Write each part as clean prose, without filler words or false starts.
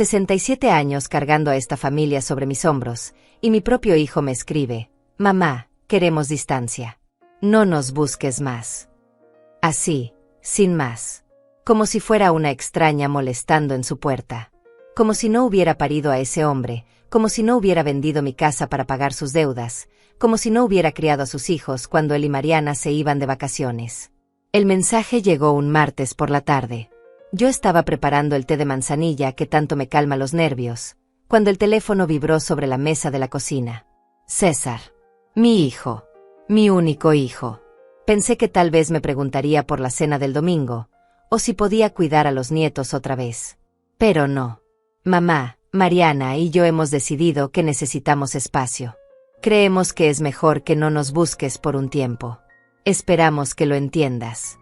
67 años cargando a esta familia sobre mis hombros, y mi propio hijo me escribe: mamá, queremos distancia. No nos busques más. Así, sin más. Como si fuera una extraña molestando en su puerta. Como si no hubiera parido a ese hombre, como si no hubiera vendido mi casa para pagar sus deudas, como si no hubiera criado a sus hijos cuando él y Mariana se iban de vacaciones. El mensaje llegó un martes por la tarde. Yo estaba preparando el té de manzanilla que tanto me calma los nervios, cuando el teléfono vibró sobre la mesa de la cocina. César. Mi hijo. Mi único hijo. Pensé que tal vez me preguntaría por la cena del domingo, o si podía cuidar a los nietos otra vez. Pero no. Mamá, Mariana y yo hemos decidido que necesitamos espacio. Creemos que es mejor que no nos busques por un tiempo. Esperamos que lo entiendas.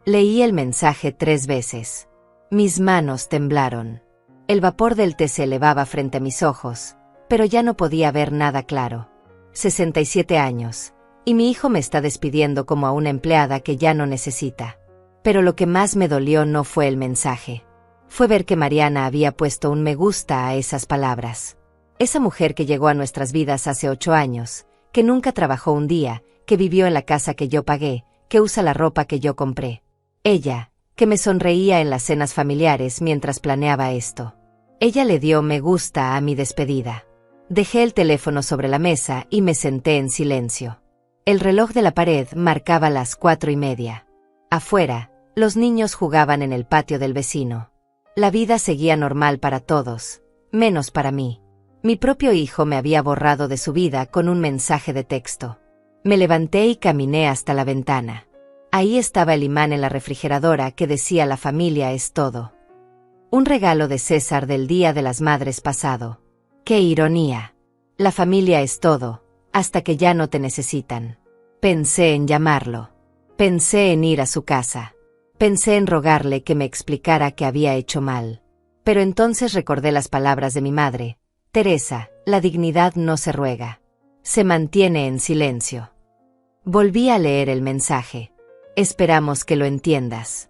Leí el mensaje 3 veces. Mis manos temblaron. El vapor del té se elevaba frente a mis ojos, pero ya no podía ver nada claro. 67 años, y mi hijo me está despidiendo como a una empleada que ya no necesita. Pero lo que más me dolió no fue el mensaje. Fue ver que Mariana había puesto un me gusta a esas palabras. Esa mujer que llegó a nuestras vidas hace 8 años, que nunca trabajó un día, que vivió en la casa que yo pagué, que usa la ropa que yo compré. Ella, que me sonreía en las cenas familiares mientras planeaba esto. Ella le dio me gusta a mi despedida. Dejé el teléfono sobre la mesa y me senté en silencio. El reloj de la pared marcaba las 4:30. Afuera, los niños jugaban en el patio del vecino. La vida seguía normal para todos, menos para mí. Mi propio hijo me había borrado de su vida con un mensaje de texto. Me levanté y caminé hasta la ventana. Ahí estaba el imán en la refrigeradora que decía: la familia es todo. Un regalo de César del Día de las Madres pasado. ¡Qué ironía! La familia es todo, hasta que ya no te necesitan. Pensé en llamarlo. Pensé en ir a su casa. Pensé en rogarle que me explicara que había hecho mal. Pero entonces recordé las palabras de mi madre: Teresa, la dignidad no se ruega. Se mantiene en silencio. Volví a leer el mensaje. Esperamos que lo entiendas.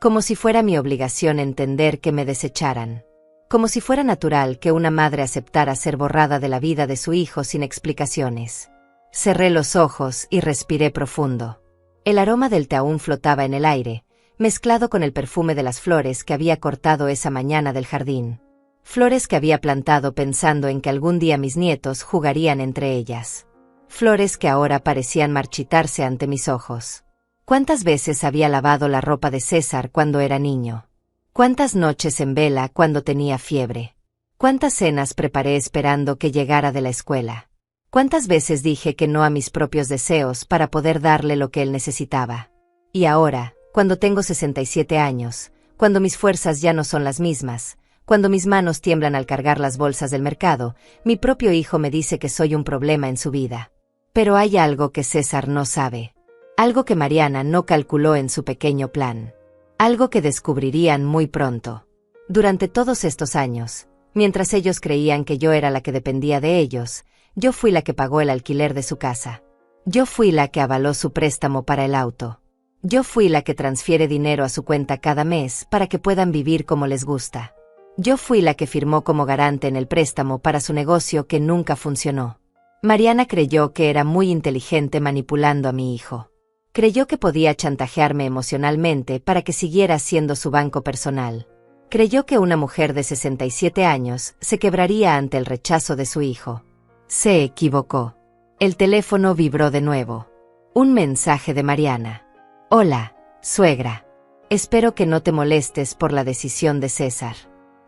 Como si fuera mi obligación entender que me desecharan. Como si fuera natural que una madre aceptara ser borrada de la vida de su hijo sin explicaciones. Cerré los ojos y respiré profundo. El aroma del té aún flotaba en el aire, mezclado con el perfume de las flores que había cortado esa mañana del jardín. Flores que había plantado pensando en que algún día mis nietos jugarían entre ellas. Flores que ahora parecían marchitarse ante mis ojos. ¿Cuántas veces había lavado la ropa de César cuando era niño? ¿Cuántas noches en vela cuando tenía fiebre? ¿Cuántas cenas preparé esperando que llegara de la escuela? ¿Cuántas veces dije que no a mis propios deseos para poder darle lo que él necesitaba? Y ahora, cuando tengo 67 años, cuando mis fuerzas ya no son las mismas, cuando mis manos tiemblan al cargar las bolsas del mercado, mi propio hijo me dice que soy un problema en su vida. Pero hay algo que César no sabe. Algo que Mariana no calculó en su pequeño plan. Algo que descubrirían muy pronto. Durante todos estos años, mientras ellos creían que yo era la que dependía de ellos, yo fui la que pagó el alquiler de su casa. Yo fui la que avaló su préstamo para el auto. Yo fui la que transfiere dinero a su cuenta cada mes para que puedan vivir como les gusta. Yo fui la que firmó como garante en el préstamo para su negocio que nunca funcionó. Mariana creyó que era muy inteligente manipulando a mi hijo. Creyó que podía chantajearme emocionalmente para que siguiera siendo su banco personal. Creyó que una mujer de 67 años se quebraría ante el rechazo de su hijo. Se equivocó. El teléfono vibró de nuevo. Un mensaje de Mariana. Hola, suegra. Espero que no te molestes por la decisión de César.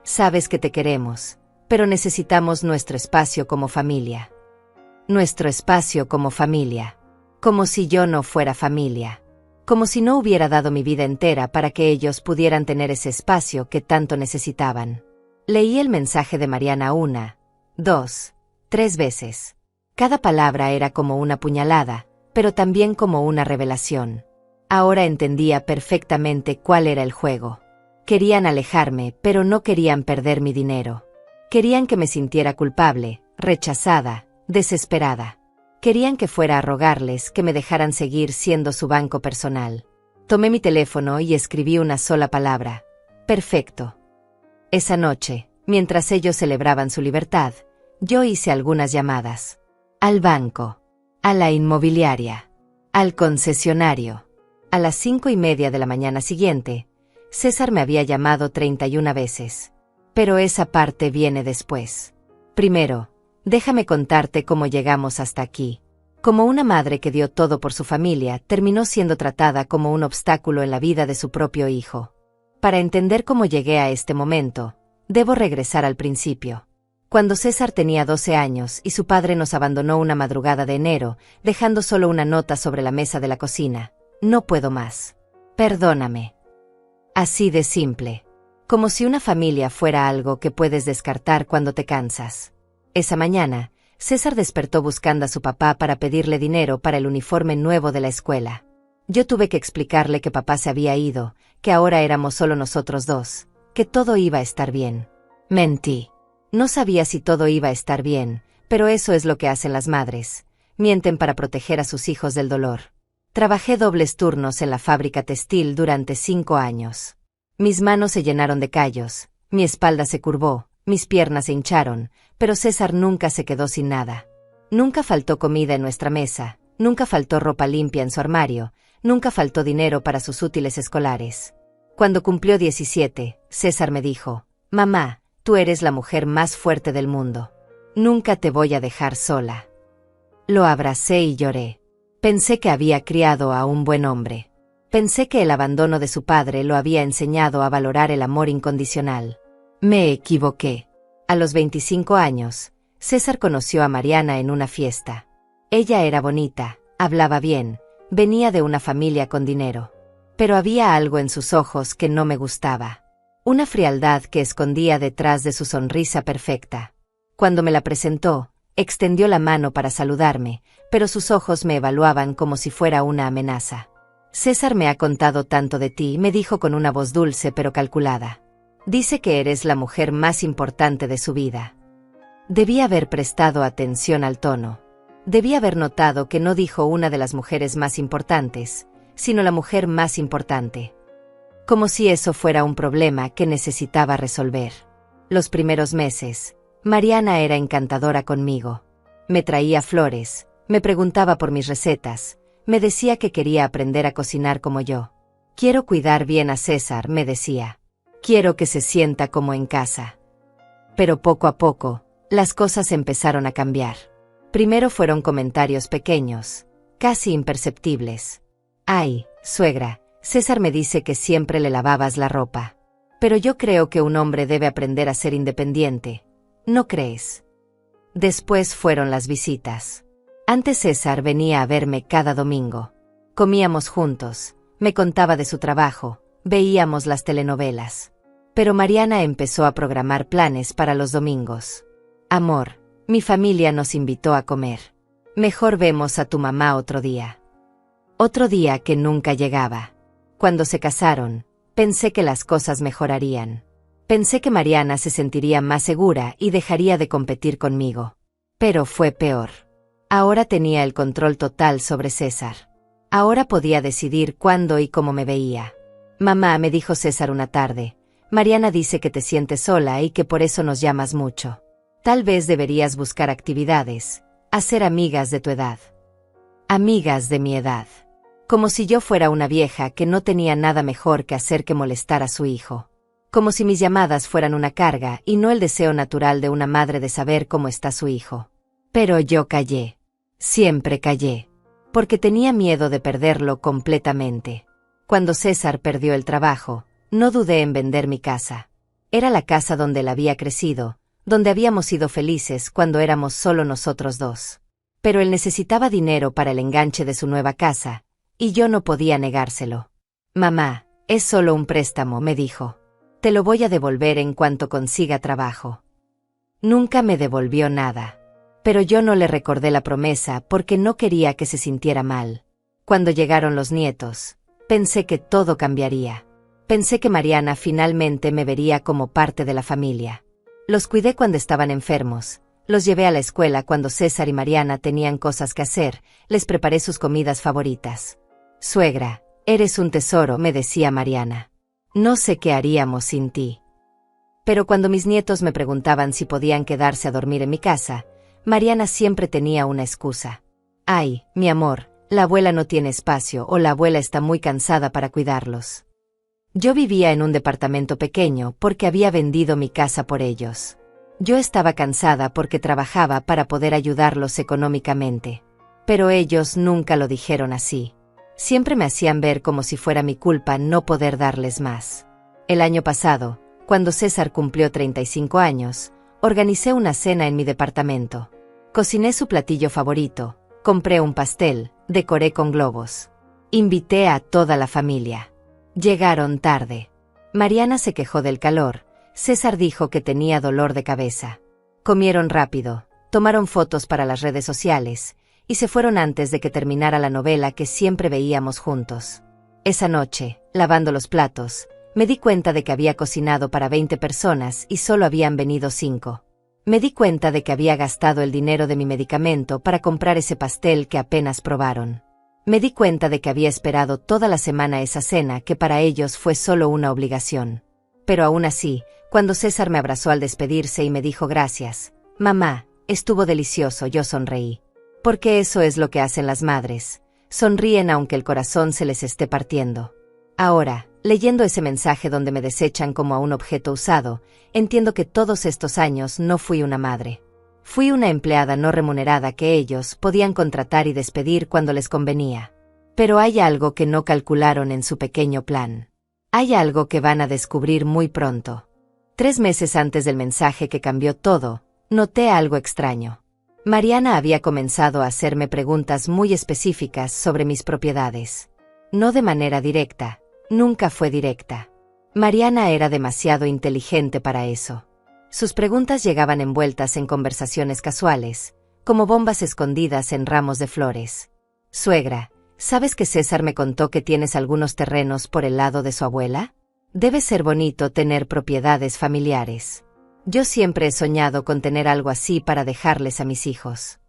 Sabes que te queremos, pero necesitamos nuestro espacio como familia. Nuestro espacio como familia. Como si yo no fuera familia. Como si no hubiera dado mi vida entera para que ellos pudieran tener ese espacio que tanto necesitaban. Leí el mensaje de Mariana 1, 2, 3 veces. Cada palabra era como una puñalada, pero también como una revelación. Ahora entendía perfectamente cuál era el juego. Querían alejarme, pero no querían perder mi dinero. Querían que me sintiera culpable, rechazada, desesperada. Querían que fuera a rogarles que me dejaran seguir siendo su banco personal. Tomé mi teléfono y escribí una sola palabra. Perfecto. Esa noche, Mientras ellos celebraban su libertad, yo hice algunas llamadas. Al banco, a la inmobiliaria, al concesionario. A las 5:30 de la mañana siguiente, César me había llamado 31 veces. Pero esa parte viene después. Primero, déjame contarte cómo llegamos hasta aquí. Como una madre que dio todo por su familia, terminó siendo tratada como un obstáculo en la vida de su propio hijo. Para entender cómo llegué a este momento, debo regresar al principio. Cuando César tenía 12 años y su padre nos abandonó una madrugada de enero, dejando solo una nota sobre la mesa de la cocina. No puedo más. Perdóname. Así de simple. Como si una familia fuera algo que puedes descartar cuando te cansas. Esa mañana, César despertó buscando a su papá para pedirle dinero para el uniforme nuevo de la escuela. Yo tuve que explicarle que papá se había ido, que ahora éramos solo nosotros dos, que todo iba a estar bien. Mentí. No sabía si todo iba a estar bien, pero eso es lo que hacen las madres. Mienten para proteger a sus hijos del dolor. Trabajé dobles turnos en la fábrica textil durante 5 años. Mis manos se llenaron de callos, mi espalda se curvó, mis piernas se hincharon, pero César nunca se quedó sin nada. Nunca faltó comida en nuestra mesa, nunca faltó ropa limpia en su armario, nunca faltó dinero para sus útiles escolares. Cuando cumplió 17, César me dijo: «Mamá, tú eres la mujer más fuerte del mundo. Nunca te voy a dejar sola». Lo abracé y lloré. Pensé que había criado a un buen hombre. Pensé que el abandono de su padre lo había enseñado a valorar el amor incondicional. Me equivoqué. A los 25 años, César conoció a Mariana en una fiesta. Ella era bonita, hablaba bien, venía de una familia con dinero. Pero había algo en sus ojos que no me gustaba. Una frialdad que escondía detrás de su sonrisa perfecta. Cuando me la presentó, extendió la mano para saludarme, pero sus ojos me evaluaban como si fuera una amenaza. «César me ha contado tanto de ti», me dijo con una voz dulce pero calculada. «Dice que eres la mujer más importante de su vida». Debí haber prestado atención al tono. Debí haber notado que no dijo una de las mujeres más importantes, sino la mujer más importante. Como si eso fuera un problema que necesitaba resolver. Los primeros meses, Mariana era encantadora conmigo. Me traía flores, me preguntaba por mis recetas, me decía que quería aprender a cocinar como yo. «Quiero cuidar bien a César», me decía. «Quiero que se sienta como en casa». Pero poco a poco, las cosas empezaron a cambiar. Primero fueron comentarios pequeños, casi imperceptibles. «Ay, suegra, César me dice que siempre le lavabas la ropa. Pero yo creo que un hombre debe aprender a ser independiente. ¿No crees?». Después fueron las visitas. Antes César venía a verme cada domingo. Comíamos juntos, me contaba de su trabajo, veíamos las telenovelas. Pero Mariana empezó a programar planes para los domingos. «Amor, mi familia nos invitó a comer. Mejor vemos a tu mamá otro día». Otro día que nunca llegaba. Cuando se casaron, pensé que las cosas mejorarían. Pensé que Mariana se sentiría más segura y dejaría de competir conmigo. Pero fue peor. Ahora tenía el control total sobre César. Ahora podía decidir cuándo y cómo me veía. «Mamá», me dijo César una tarde, «Mariana dice que te sientes sola y que por eso nos llamas mucho. Tal vez deberías buscar actividades, hacer amigas de tu edad». Amigas de mi edad. Como si yo fuera una vieja que no tenía nada mejor que hacer que molestar a su hijo. Como si mis llamadas fueran una carga y no el deseo natural de una madre de saber cómo está su hijo. Pero yo callé. Siempre callé. Porque tenía miedo de perderlo completamente. Cuando César perdió el trabajo, no dudé en vender mi casa. Era la casa donde él había crecido, donde habíamos sido felices cuando éramos solo nosotros dos. Pero él necesitaba dinero para el enganche de su nueva casa, y yo no podía negárselo. «Mamá, es solo un préstamo», me dijo. «Te lo voy a devolver en cuanto consiga trabajo». Nunca me devolvió nada. Pero yo no le recordé la promesa porque no quería que se sintiera mal. Cuando llegaron los nietos, pensé que todo cambiaría. Pensé que Mariana finalmente me vería como parte de la familia. Los cuidé cuando estaban enfermos, los llevé a la escuela cuando César y Mariana tenían cosas que hacer, les preparé sus comidas favoritas. «Suegra, eres un tesoro», me decía Mariana. «No sé qué haríamos sin ti». Pero cuando mis nietos me preguntaban si podían quedarse a dormir en mi casa, Mariana siempre tenía una excusa. Ay, mi amor, la abuela no tiene espacio o la abuela está muy cansada para cuidarlos. Yo vivía en un departamento pequeño porque había vendido mi casa por ellos. Yo estaba cansada porque trabajaba para poder ayudarlos económicamente. Pero ellos nunca lo dijeron así. Siempre me hacían ver como si fuera mi culpa no poder darles más. El año pasado, cuando César cumplió 35 años, organicé una cena en mi departamento. Cociné su platillo favorito, compré un pastel, decoré con globos. Invité a toda la familia. Llegaron tarde. Mariana se quejó del calor, César dijo que tenía dolor de cabeza. Comieron rápido, tomaron fotos para las redes sociales, y se fueron antes de que terminara la novela que siempre veíamos juntos. Esa noche, lavando los platos, me di cuenta de que había cocinado para 20 personas y solo habían venido 5. Me di cuenta de que había gastado el dinero de mi medicamento para comprar ese pastel que apenas probaron. Me di cuenta de que había esperado toda la semana esa cena que para ellos fue solo una obligación. Pero aún así, cuando César me abrazó al despedirse y me dijo gracias, mamá, estuvo delicioso, yo sonreí. Porque eso es lo que hacen las madres, sonríen aunque el corazón se les esté partiendo. Ahora, leyendo ese mensaje donde me desechan como a un objeto usado, entiendo que todos estos años no fui una madre. Fui una empleada no remunerada que ellos podían contratar y despedir cuando les convenía. Pero hay algo que no calcularon en su pequeño plan. Hay algo que van a descubrir muy pronto. 3 meses antes del mensaje que cambió todo, noté algo extraño. Mariana había comenzado a hacerme preguntas muy específicas sobre mis propiedades. No de manera directa, nunca fue directa. Mariana era demasiado inteligente para eso. Sus preguntas llegaban envueltas en conversaciones casuales, como bombas escondidas en ramos de flores. Suegra, ¿sabes que César me contó que tienes algunos terrenos por el lado de su abuela? Debe ser bonito tener propiedades familiares. Yo siempre he soñado con tener algo así para dejarles a mis hijos.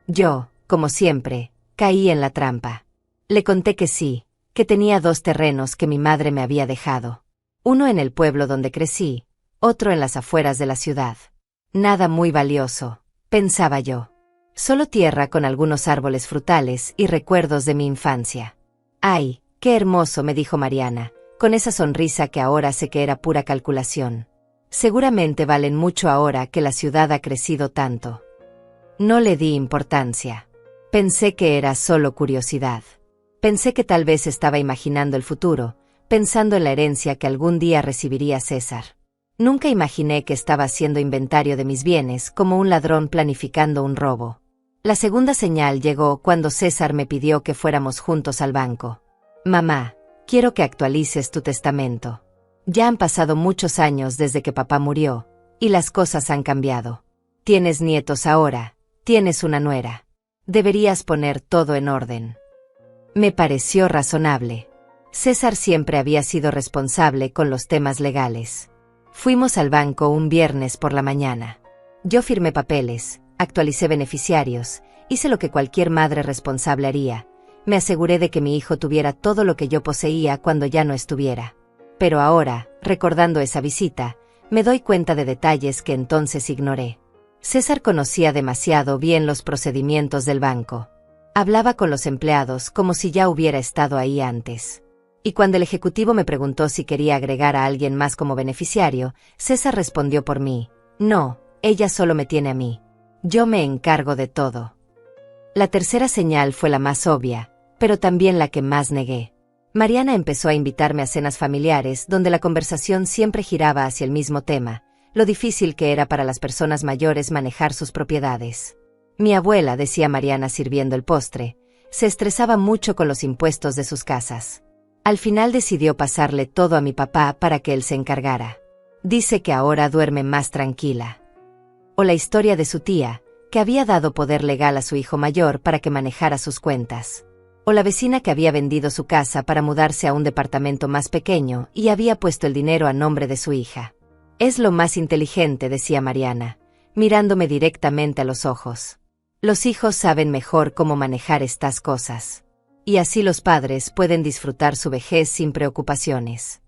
Yo, como siempre, caí en la trampa. Le conté que sí, que tenía 2 terrenos que mi madre me había dejado. Uno en el pueblo donde crecí, otro en las afueras de la ciudad. Nada muy valioso, pensaba yo. Solo tierra con algunos árboles frutales y recuerdos de mi infancia. ¡Ay, qué hermoso!, me dijo Mariana, con esa sonrisa que ahora sé que era pura calculación. Seguramente valen mucho ahora que la ciudad ha crecido tanto. No le di importancia. Pensé que era solo curiosidad. Pensé que tal vez estaba imaginando el futuro, pensando en la herencia que algún día recibiría César. Nunca imaginé que estaba haciendo inventario de mis bienes como un ladrón planificando un robo. La segunda señal llegó cuando César me pidió que fuéramos juntos al banco. Mamá, quiero que actualices tu testamento. Ya han pasado muchos años desde que papá murió, y las cosas han cambiado. Tienes nietos ahora, tienes una nuera. Deberías poner todo en orden. Me pareció razonable. César siempre había sido responsable con los temas legales. Fuimos al banco un viernes por la mañana. Yo firmé papeles, actualicé beneficiarios, hice lo que cualquier madre responsable haría. Me aseguré de que mi hijo tuviera todo lo que yo poseía cuando ya no estuviera. Pero ahora, recordando esa visita, me doy cuenta de detalles que entonces ignoré. César conocía demasiado bien los procedimientos del banco. Hablaba con los empleados como si ya hubiera estado ahí antes. Y cuando el ejecutivo me preguntó si quería agregar a alguien más como beneficiario, César respondió por mí: no, ella solo me tiene a mí. Yo me encargo de todo. La tercera señal fue la más obvia, pero también la que más negué. Mariana empezó a invitarme a cenas familiares donde la conversación siempre giraba hacia el mismo tema, lo difícil que era para las personas mayores manejar sus propiedades. Mi abuela, decía Mariana sirviendo el postre, se estresaba mucho con los impuestos de sus casas. Al final decidió pasarle todo a mi papá para que él se encargara. Dice que ahora duerme más tranquila. O la historia de su tía, que había dado poder legal a su hijo mayor para que manejara sus cuentas. O la vecina que había vendido su casa para mudarse a un departamento más pequeño y había puesto el dinero a nombre de su hija. Es lo más inteligente, decía Mariana, mirándome directamente a los ojos. Los hijos saben mejor cómo manejar estas cosas. Y así los padres pueden disfrutar su vejez sin preocupaciones.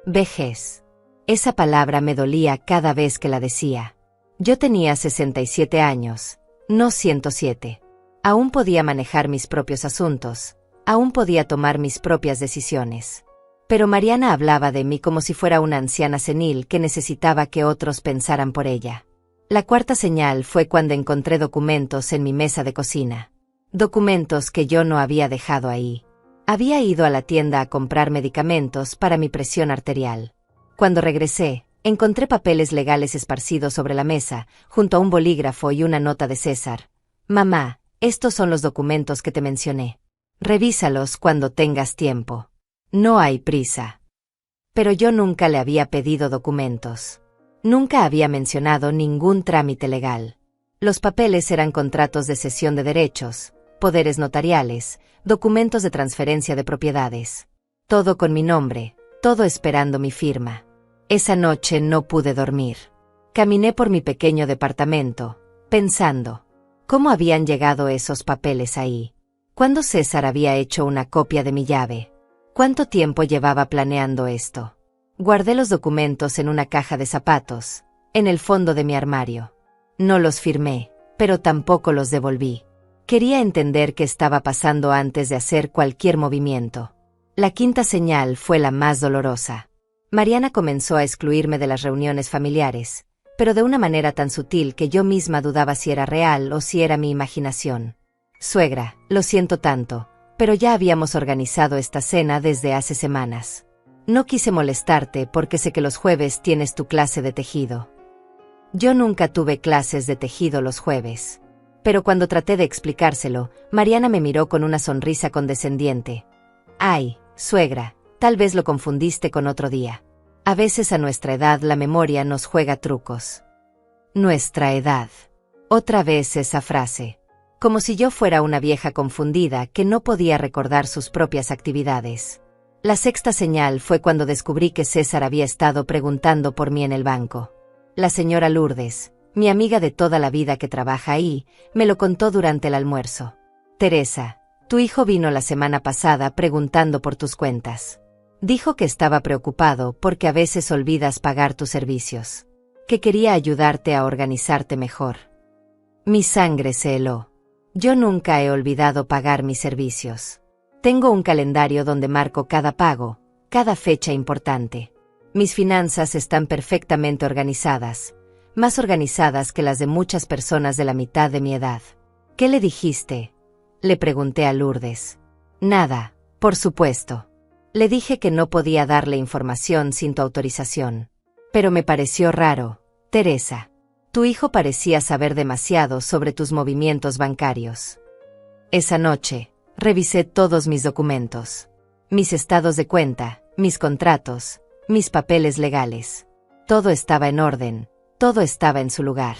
Vejez. Esa palabra me dolía cada vez que la decía. Yo tenía 67 años, no 107. Aún podía manejar mis propios asuntos, aún podía tomar mis propias decisiones. Pero Mariana hablaba de mí como si fuera una anciana senil que necesitaba que otros pensaran por ella. La cuarta señal fue cuando encontré documentos en mi mesa de cocina. Documentos que yo no había dejado ahí. Había ido a la tienda a comprar medicamentos para mi presión arterial. Cuando regresé, encontré papeles legales esparcidos sobre la mesa, junto a un bolígrafo y una nota de César. Mamá, estos son los documentos que te mencioné. Revísalos cuando tengas tiempo. No hay prisa. Pero yo nunca le había pedido documentos. Nunca había mencionado ningún trámite legal. Los papeles eran contratos de cesión de derechos, poderes notariales, documentos de transferencia de propiedades. Todo con mi nombre, todo esperando mi firma. Esa noche no pude dormir. Caminé por mi pequeño departamento, pensando, ¿cómo habían llegado esos papeles ahí? ¿Cuándo César había hecho una copia de mi llave? ¿Cuánto tiempo llevaba planeando esto? Guardé los documentos en una caja de zapatos, en el fondo de mi armario. No los firmé, pero tampoco los devolví. Quería entender qué estaba pasando antes de hacer cualquier movimiento. La quinta señal fue la más dolorosa. Mariana comenzó a excluirme de las reuniones familiares, pero de una manera tan sutil que yo misma dudaba si era real o si era mi imaginación. Suegra, lo siento tanto, pero ya habíamos organizado esta cena desde hace semanas. No quise molestarte porque sé que los jueves tienes tu clase de tejido. Yo nunca tuve clases de tejido los jueves. Pero cuando traté de explicárselo, Mariana me miró con una sonrisa condescendiente. Ay, suegra, tal vez lo confundiste con otro día. A veces a nuestra edad la memoria nos juega trucos. Nuestra edad. Otra vez esa frase. Como si yo fuera una vieja confundida que no podía recordar sus propias actividades. La sexta señal fue cuando descubrí que César había estado preguntando por mí en el banco. La señora Lourdes, mi amiga de toda la vida que trabaja ahí, me lo contó durante el almuerzo. Teresa, tu hijo vino la semana pasada preguntando por tus cuentas. Dijo que estaba preocupado porque a veces olvidas pagar tus servicios. Que quería ayudarte a organizarte mejor. Mi sangre se heló. Yo nunca he olvidado pagar mis servicios. Tengo un calendario donde marco cada pago, cada fecha importante. Mis finanzas están perfectamente organizadas, más organizadas que las de muchas personas de la mitad de mi edad. ¿Qué le dijiste?, le pregunté a Lourdes. Nada, por supuesto. Le dije que no podía darle información sin tu autorización. Pero me pareció raro, Teresa. Tu hijo parecía saber demasiado sobre tus movimientos bancarios. Esa noche, revisé todos mis documentos. Mis estados de cuenta, mis contratos, mis papeles legales. Todo estaba en orden, todo estaba en su lugar.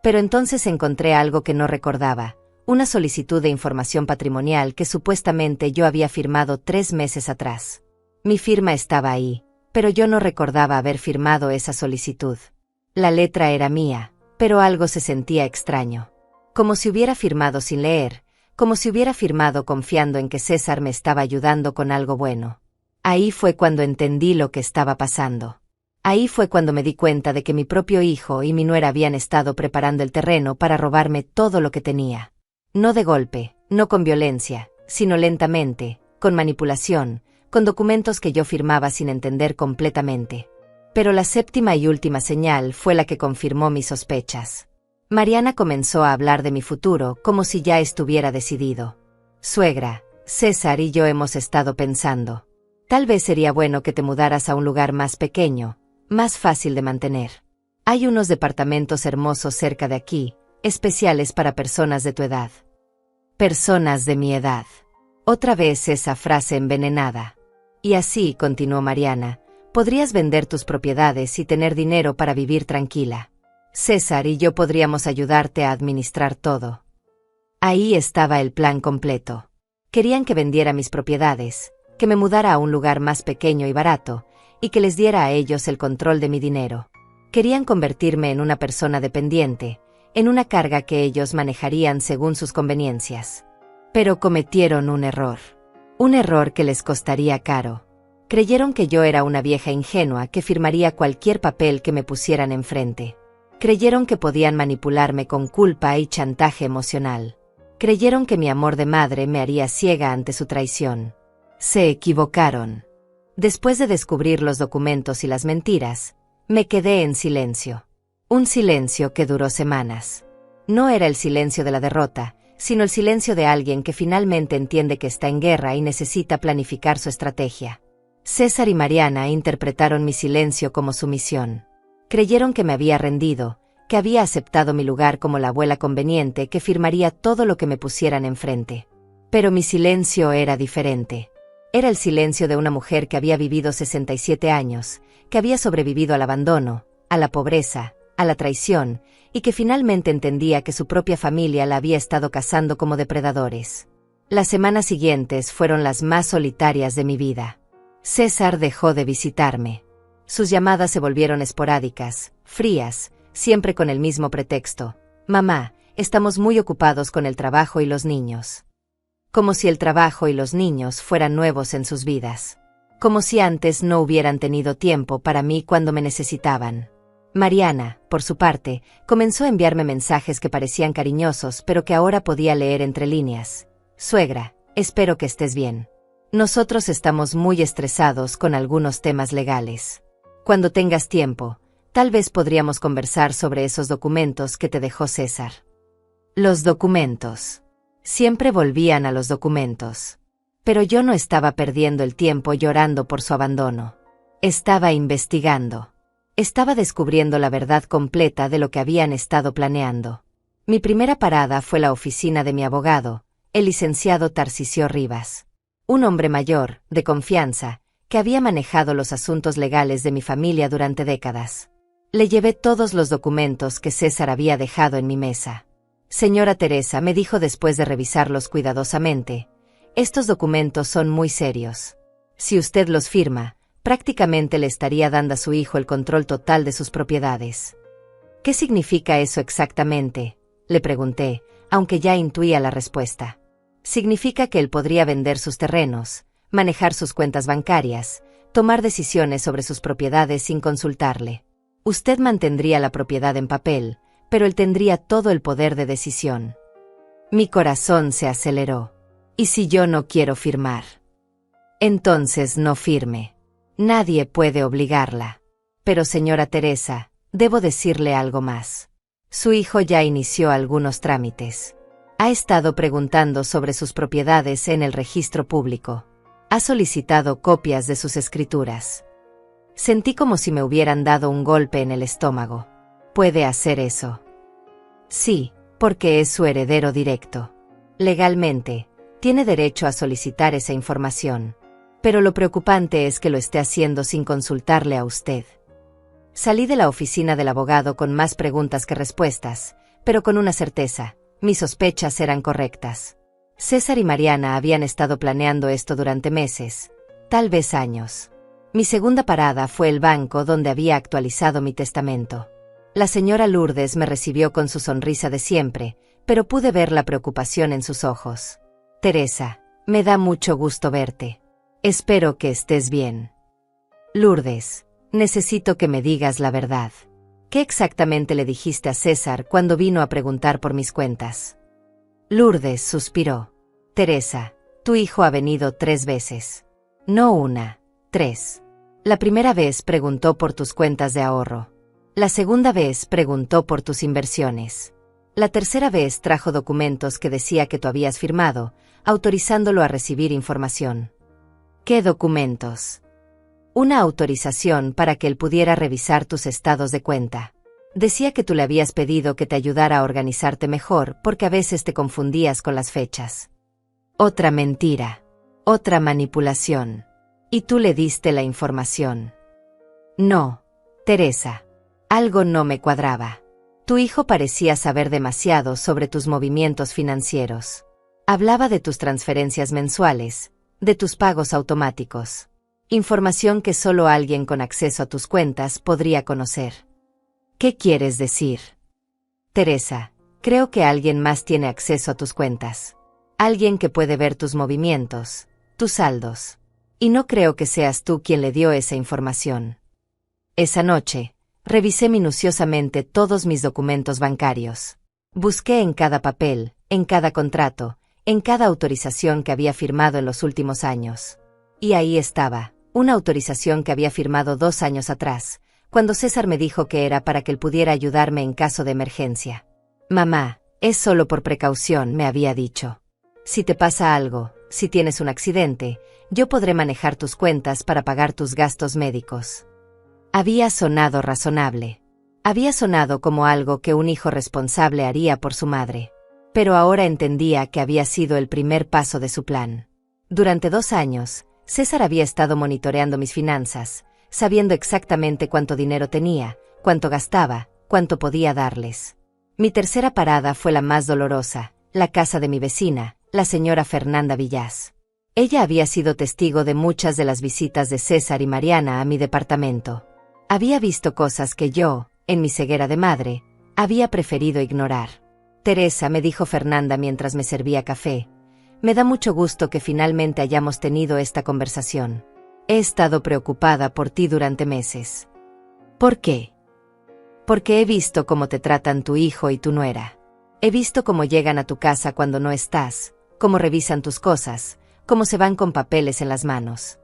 Pero entonces encontré algo que no recordaba, una solicitud de información patrimonial que supuestamente yo había firmado 3 meses atrás. Mi firma estaba ahí, pero yo no recordaba haber firmado esa solicitud. La letra era mía, pero algo se sentía extraño. Como si hubiera firmado sin leer, como si hubiera firmado confiando en que César me estaba ayudando con algo bueno. Ahí fue cuando entendí lo que estaba pasando. Ahí fue cuando me di cuenta de que mi propio hijo y mi nuera habían estado preparando el terreno para robarme todo lo que tenía. No de golpe, no con violencia, sino lentamente, con manipulación, con documentos que yo firmaba sin entender completamente. Pero la séptima y última señal fue la que confirmó mis sospechas. Mariana comenzó a hablar de mi futuro como si ya estuviera decidido. Suegra, César y yo hemos estado pensando. Tal vez sería bueno que te mudaras a un lugar más pequeño, más fácil de mantener. Hay unos departamentos hermosos cerca de aquí, especiales para personas de tu edad. Personas de mi edad. Otra vez esa frase envenenada. Y así, continuó Mariana, podrías vender tus propiedades y tener dinero para vivir tranquila. César y yo podríamos ayudarte a administrar todo. Ahí estaba el plan completo. Querían que vendiera mis propiedades, que me mudara a un lugar más pequeño y barato, y que les diera a ellos el control de mi dinero. Querían convertirme en una persona dependiente, en una carga que ellos manejarían según sus conveniencias. Pero cometieron un error que les costaría caro. Creyeron que yo era una vieja ingenua que firmaría cualquier papel que me pusieran enfrente. Creyeron que podían manipularme con culpa y chantaje emocional. Creyeron que mi amor de madre me haría ciega ante su traición. Se equivocaron. Después de descubrir los documentos y las mentiras, me quedé en silencio. Un silencio que duró semanas. No era el silencio de la derrota, sino el silencio de alguien que finalmente entiende que está en guerra y necesita planificar su estrategia. César y Mariana interpretaron mi silencio como sumisión. Creyeron que me había rendido, que había aceptado mi lugar como la abuela conveniente que firmaría todo lo que me pusieran enfrente. Pero mi silencio era diferente. Era el silencio de una mujer que había vivido 67 años, que había sobrevivido al abandono, a la pobreza, a la traición, y que finalmente entendía que su propia familia la había estado cazando como depredadores. Las semanas siguientes fueron las más solitarias de mi vida. César dejó de visitarme. Sus llamadas se volvieron esporádicas, frías, siempre con el mismo pretexto. Mamá, estamos muy ocupados con el trabajo y los niños. Como si el trabajo y los niños fueran nuevos en sus vidas. Como si antes no hubieran tenido tiempo para mí cuando me necesitaban. Mariana, por su parte, comenzó a enviarme mensajes que parecían cariñosos pero que ahora podía leer entre líneas. Suegra, espero que estés bien. Nosotros estamos muy estresados con algunos temas legales. Cuando tengas tiempo, tal vez podríamos conversar sobre esos documentos que te dejó César. Los documentos. Siempre volvían a los documentos. Pero yo no estaba perdiendo el tiempo llorando por su abandono. Estaba investigando. Estaba descubriendo la verdad completa de lo que habían estado planeando. Mi primera parada fue la oficina de mi abogado, el licenciado Tarcisio Rivas. Un hombre mayor, de confianza, que había manejado los asuntos legales de mi familia durante décadas. Le llevé todos los documentos que César había dejado en mi mesa. Señora Teresa, me dijo después de revisarlos cuidadosamente, estos documentos son muy serios. Si usted los firma, prácticamente le estaría dando a su hijo el control total de sus propiedades. ¿Qué significa eso exactamente?, le pregunté, aunque ya intuía la respuesta. Significa que él podría vender sus terrenos, manejar sus cuentas bancarias, tomar decisiones sobre sus propiedades sin consultarle. Usted mantendría la propiedad en papel, pero él tendría todo el poder de decisión. Mi corazón se aceleró. ¿Y si yo no quiero firmar? Entonces no firme. Nadie puede obligarla. Pero señora Teresa, debo decirle algo más. Su hijo ya inició algunos trámites. Ha estado preguntando sobre sus propiedades en el registro público. Ha solicitado copias de sus escrituras. Sentí como si me hubieran dado un golpe en el estómago. ¿Puede hacer eso? Sí, porque es su heredero directo. Legalmente, tiene derecho a solicitar esa información. Pero lo preocupante es que lo esté haciendo sin consultarle a usted. Salí de la oficina del abogado con más preguntas que respuestas, pero con una certeza. Mis sospechas eran correctas. César y Mariana habían estado planeando esto durante meses, tal vez años. Mi segunda parada fue el banco donde había actualizado mi testamento. La señora Lourdes me recibió con su sonrisa de siempre, pero pude ver la preocupación en sus ojos. Teresa, me da mucho gusto verte. Espero que estés bien. Lourdes, necesito que me digas la verdad. ¿Qué exactamente le dijiste a César cuando vino a preguntar por mis cuentas? Lourdes suspiró. Teresa, tu hijo ha venido 3 veces. No una, 3. La primera vez preguntó por tus cuentas de ahorro. La segunda vez preguntó por tus inversiones. La tercera vez trajo documentos que decía que tú habías firmado, autorizándolo a recibir información. ¿Qué documentos? Una autorización para que él pudiera revisar tus estados de cuenta. Decía que tú le habías pedido que te ayudara a organizarte mejor porque a veces te confundías con las fechas. Otra mentira. Otra manipulación. Y tú le diste la información. No, Teresa. Algo no me cuadraba. Tu hijo parecía saber demasiado sobre tus movimientos financieros. Hablaba de tus transferencias mensuales, de tus pagos automáticos. Información que solo alguien con acceso a tus cuentas podría conocer. ¿Qué quieres decir? Teresa, creo que alguien más tiene acceso a tus cuentas. Alguien que puede ver tus movimientos, tus saldos. Y no creo que seas tú quien le dio esa información. Esa noche, revisé minuciosamente todos mis documentos bancarios. Busqué en cada papel, en cada contrato, en cada autorización que había firmado en los últimos años. Y ahí estaba, una autorización que había firmado 2 años atrás, cuando César me dijo que era para que él pudiera ayudarme en caso de emergencia. Mamá, es solo por precaución, me había dicho. Si te pasa algo, si tienes un accidente, yo podré manejar tus cuentas para pagar tus gastos médicos. Había sonado razonable. Había sonado como algo que un hijo responsable haría por su madre. Pero ahora entendía que había sido el primer paso de su plan. Durante 2 años, César había estado monitoreando mis finanzas, sabiendo exactamente cuánto dinero tenía, cuánto gastaba, cuánto podía darles. Mi tercera parada fue la más dolorosa, la casa de mi vecina, la señora Fernanda Villás. Ella había sido testigo de muchas de las visitas de César y Mariana a mi departamento. Había visto cosas que yo, en mi ceguera de madre, había preferido ignorar. Teresa, me dijo Fernanda mientras me servía café, me da mucho gusto que finalmente hayamos tenido esta conversación. He estado preocupada por ti durante meses. ¿Por qué? Porque he visto cómo te tratan tu hijo y tu nuera. He visto cómo llegan a tu casa cuando no estás, cómo revisan tus cosas, cómo se van con papeles en las manos.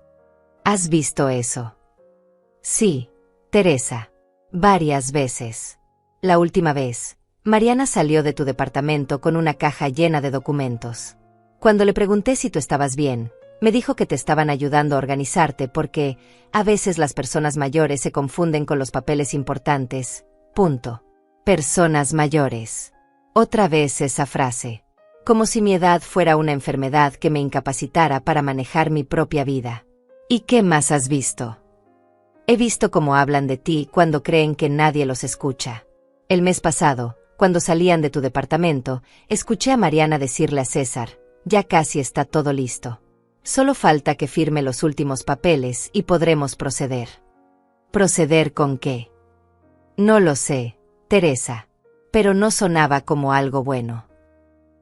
¿Has visto eso? Sí, Teresa. Varias veces. La última vez, Mariana salió de tu departamento con una caja llena de documentos. Cuando le pregunté si tú estabas bien, me dijo que te estaban ayudando a organizarte porque, a veces las personas mayores se confunden con los papeles importantes. Punto. Personas mayores. Otra vez esa frase. Como si mi edad fuera una enfermedad que me incapacitara para manejar mi propia vida. ¿Y qué más has visto? He visto cómo hablan de ti cuando creen que nadie los escucha. El mes pasado, cuando salían de tu departamento, escuché a Mariana decirle a César, ya casi está todo listo. Solo falta que firme los últimos papeles y podremos proceder. ¿Proceder con qué? No lo sé, Teresa. Pero no sonaba como algo bueno.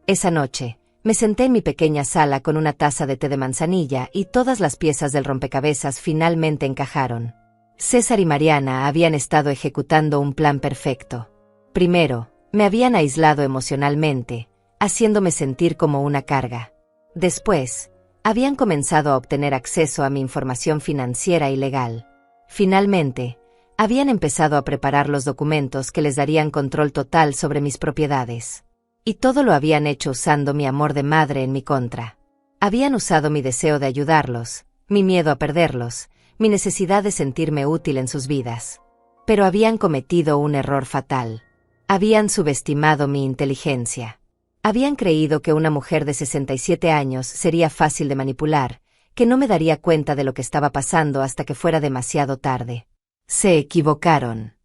Esa noche, me senté en mi pequeña sala con una taza de té de manzanilla y todas las piezas del rompecabezas finalmente encajaron. César y Mariana habían estado ejecutando un plan perfecto. Primero, me habían aislado emocionalmente, haciéndome sentir como una carga. Después, habían comenzado a obtener acceso a mi información financiera y legal. Finalmente, habían empezado a preparar los documentos que les darían control total sobre mis propiedades. Y todo lo habían hecho usando mi amor de madre en mi contra. Habían usado mi deseo de ayudarlos, mi miedo a perderlos, mi necesidad de sentirme útil en sus vidas. Pero habían cometido un error fatal. Habían subestimado mi inteligencia. Habían creído que una mujer de 67 años sería fácil de manipular, que no me daría cuenta de lo que estaba pasando hasta que fuera demasiado tarde. Se equivocaron.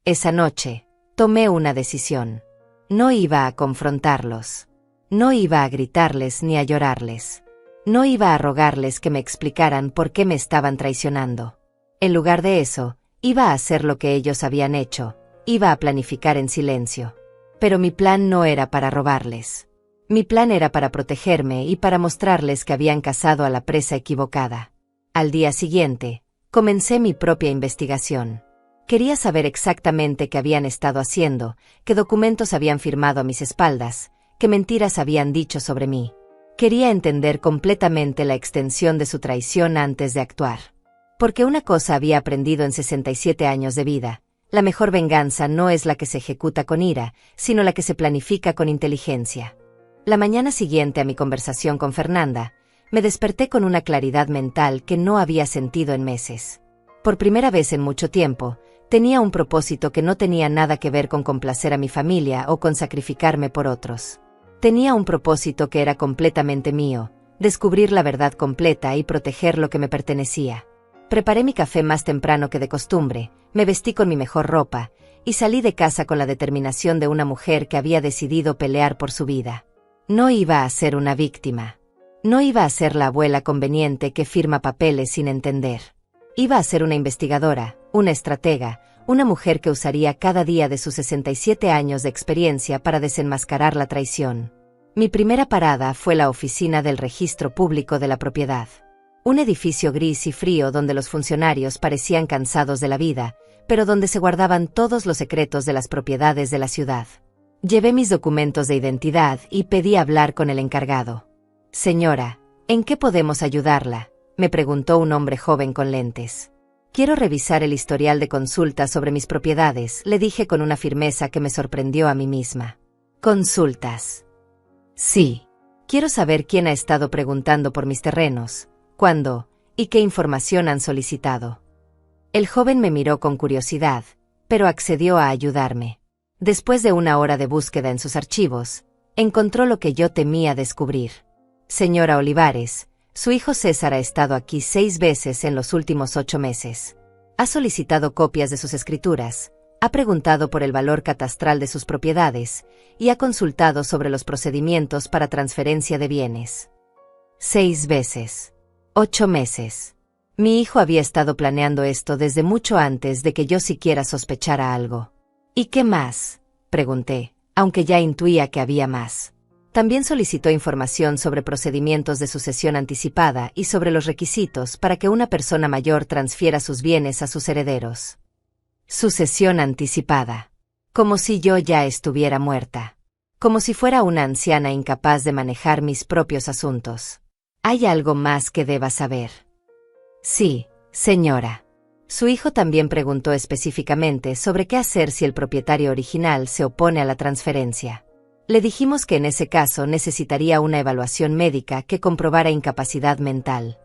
Esa noche, tomé una decisión. No iba a confrontarlos. No iba a gritarles ni a llorarles. No iba a rogarles que me explicaran por qué me estaban traicionando. En lugar de eso, iba a hacer lo que ellos habían hecho, iba a planificar en silencio. Pero mi plan no era para robarles. Mi plan era para protegerme y para mostrarles que habían cazado a la presa equivocada. Al día siguiente, comencé mi propia investigación. Quería saber exactamente qué habían estado haciendo, qué documentos habían firmado a mis espaldas, qué mentiras habían dicho sobre mí. Quería entender completamente la extensión de su traición antes de actuar. Porque una cosa había aprendido en 67 años de vida: la mejor venganza no es la que se ejecuta con ira, sino la que se planifica con inteligencia. La mañana siguiente a mi conversación con Fernanda, me desperté con una claridad mental que no había sentido en meses. Por primera vez en mucho tiempo, tenía un propósito que no tenía nada que ver con complacer a mi familia o con sacrificarme por otros. Tenía un propósito que era completamente mío: descubrir la verdad completa y proteger lo que me pertenecía. Preparé mi café más temprano que de costumbre, me vestí con mi mejor ropa, y salí de casa con la determinación de una mujer que había decidido pelear por su vida. No iba a ser una víctima. No iba a ser la abuela conveniente que firma papeles sin entender. Iba a ser una investigadora, una estratega, una mujer que usaría cada día de sus 67 años de experiencia para desenmascarar la traición. Mi primera parada fue la oficina del Registro Público de la Propiedad. Un edificio gris y frío donde los funcionarios parecían cansados de la vida, pero donde se guardaban todos los secretos de las propiedades de la ciudad. Llevé mis documentos de identidad y pedí hablar con el encargado. «Señora, ¿en qué podemos ayudarla?», me preguntó un hombre joven con lentes. «Quiero revisar el historial de consultas sobre mis propiedades», le dije con una firmeza que me sorprendió a mí misma. «¿Consultas?» «Sí. Quiero saber quién ha estado preguntando por mis terrenos, cuándo y qué información han solicitado». El joven me miró con curiosidad, pero accedió a ayudarme. Después de una hora de búsqueda en sus archivos, encontró lo que yo temía descubrir. «Señora Olivares, su hijo César ha estado aquí 6 veces en los últimos 8 meses. Ha solicitado copias de sus escrituras, ha preguntado por el valor catastral de sus propiedades y ha consultado sobre los procedimientos para transferencia de bienes». 6 veces. 8 meses. Mi hijo había estado planeando esto desde mucho antes de que yo siquiera sospechara algo. «¿Y qué más?», pregunté, aunque ya intuía que había más. También solicitó información sobre procedimientos de sucesión anticipada y sobre los requisitos para que una persona mayor transfiera sus bienes a sus herederos. Sucesión anticipada. Como si yo ya estuviera muerta. Como si fuera una anciana incapaz de manejar mis propios asuntos. ¿Hay algo más que deba saber? Sí, señora. Su hijo también preguntó específicamente sobre qué hacer si el propietario original se opone a la transferencia. Le dijimos que en ese caso necesitaría una evaluación médica que comprobara incapacidad mental.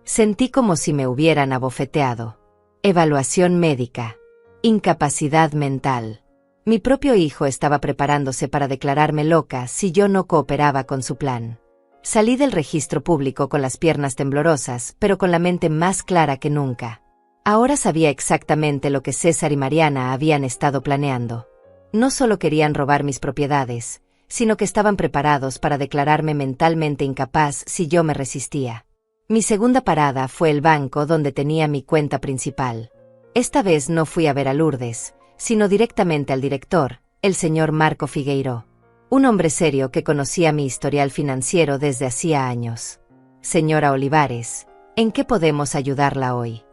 Sentí como si me hubieran abofeteado. Evaluación médica. Incapacidad mental. Mi propio hijo estaba preparándose para declararme loca si yo no cooperaba con su plan. Salí del registro público con las piernas temblorosas, pero con la mente más clara que nunca. Ahora sabía exactamente lo que César y Mariana habían estado planeando. No solo querían robar mis propiedades, sino que estaban preparados para declararme mentalmente incapaz si yo me resistía. Mi segunda parada fue el banco donde tenía mi cuenta principal. Esta vez no fui a ver a Lourdes, sino directamente al director, el señor Marco Figueiró. Un hombre serio que conocía mi historial financiero desde hacía años. «Señora Olivares, ¿en qué podemos ayudarla hoy?»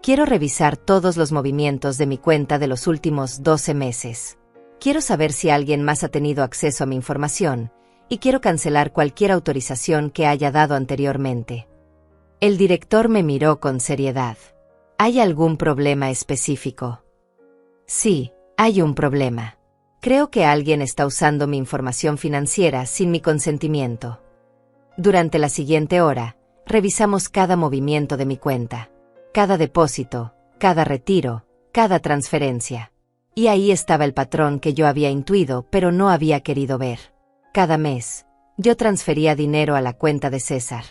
«Quiero revisar todos los movimientos de mi cuenta de los últimos 12 meses. Quiero saber si alguien más ha tenido acceso a mi información, y quiero cancelar cualquier autorización que haya dado anteriormente». El director me miró con seriedad. «¿Hay algún problema específico?» «Sí, hay un problema. Creo que alguien está usando mi información financiera sin mi consentimiento». Durante la siguiente hora, revisamos cada movimiento de mi cuenta. Cada depósito, cada retiro, cada transferencia. Y ahí estaba el patrón que yo había intuido pero no había querido ver. Cada mes, yo transfería dinero a la cuenta de César.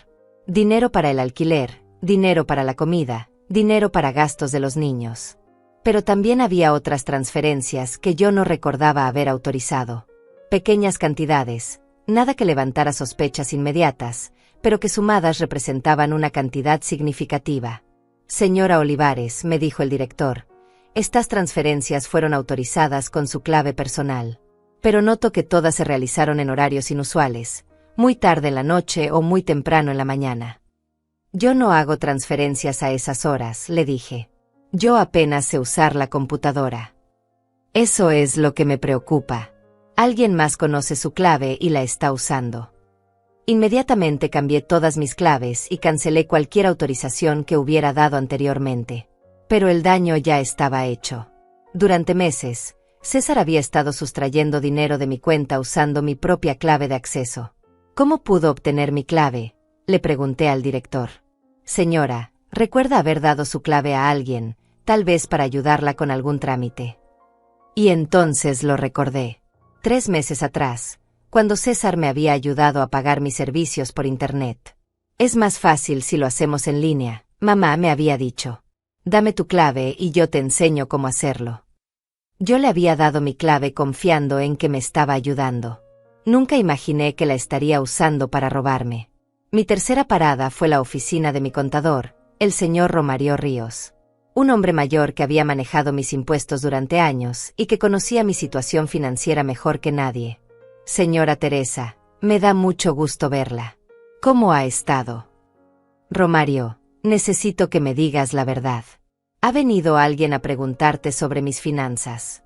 Dinero para el alquiler, dinero para la comida, dinero para gastos de los niños. Pero también había otras transferencias que yo no recordaba haber autorizado. Pequeñas cantidades, nada que levantara sospechas inmediatas, pero que sumadas representaban una cantidad significativa. «Señora Olivares», me dijo el director, «estas transferencias fueron autorizadas con su clave personal. Pero noto que todas se realizaron en horarios inusuales, muy tarde en la noche o muy temprano en la mañana». «Yo no hago transferencias a esas horas», le dije. «Yo apenas sé usar la computadora». «Eso es lo que me preocupa. Alguien más conoce su clave y la está usando». Inmediatamente cambié todas mis claves y cancelé cualquier autorización que hubiera dado anteriormente. Pero el daño ya estaba hecho. Durante meses, César había estado sustrayendo dinero de mi cuenta usando mi propia clave de acceso. «¿Cómo pudo obtener mi clave?», le pregunté al director. «Señora, recuerda haber dado su clave a alguien, tal vez para ayudarla con algún trámite». Y entonces lo recordé. 3 meses atrás, cuando César me había ayudado a pagar mis servicios por Internet. «Es más fácil si lo hacemos en línea», mamá me había dicho. «Dame tu clave y yo te enseño cómo hacerlo». Yo le había dado mi clave confiando en que me estaba ayudando. Nunca imaginé que la estaría usando para robarme. Mi tercera parada fue la oficina de mi contador, el señor Romario Ríos. Un hombre mayor que había manejado mis impuestos durante años y que conocía mi situación financiera mejor que nadie. «Señora Teresa, me da mucho gusto verla. ¿Cómo ha estado?». Romario, necesito que me digas la verdad. ¿Ha venido alguien a preguntarte sobre mis finanzas?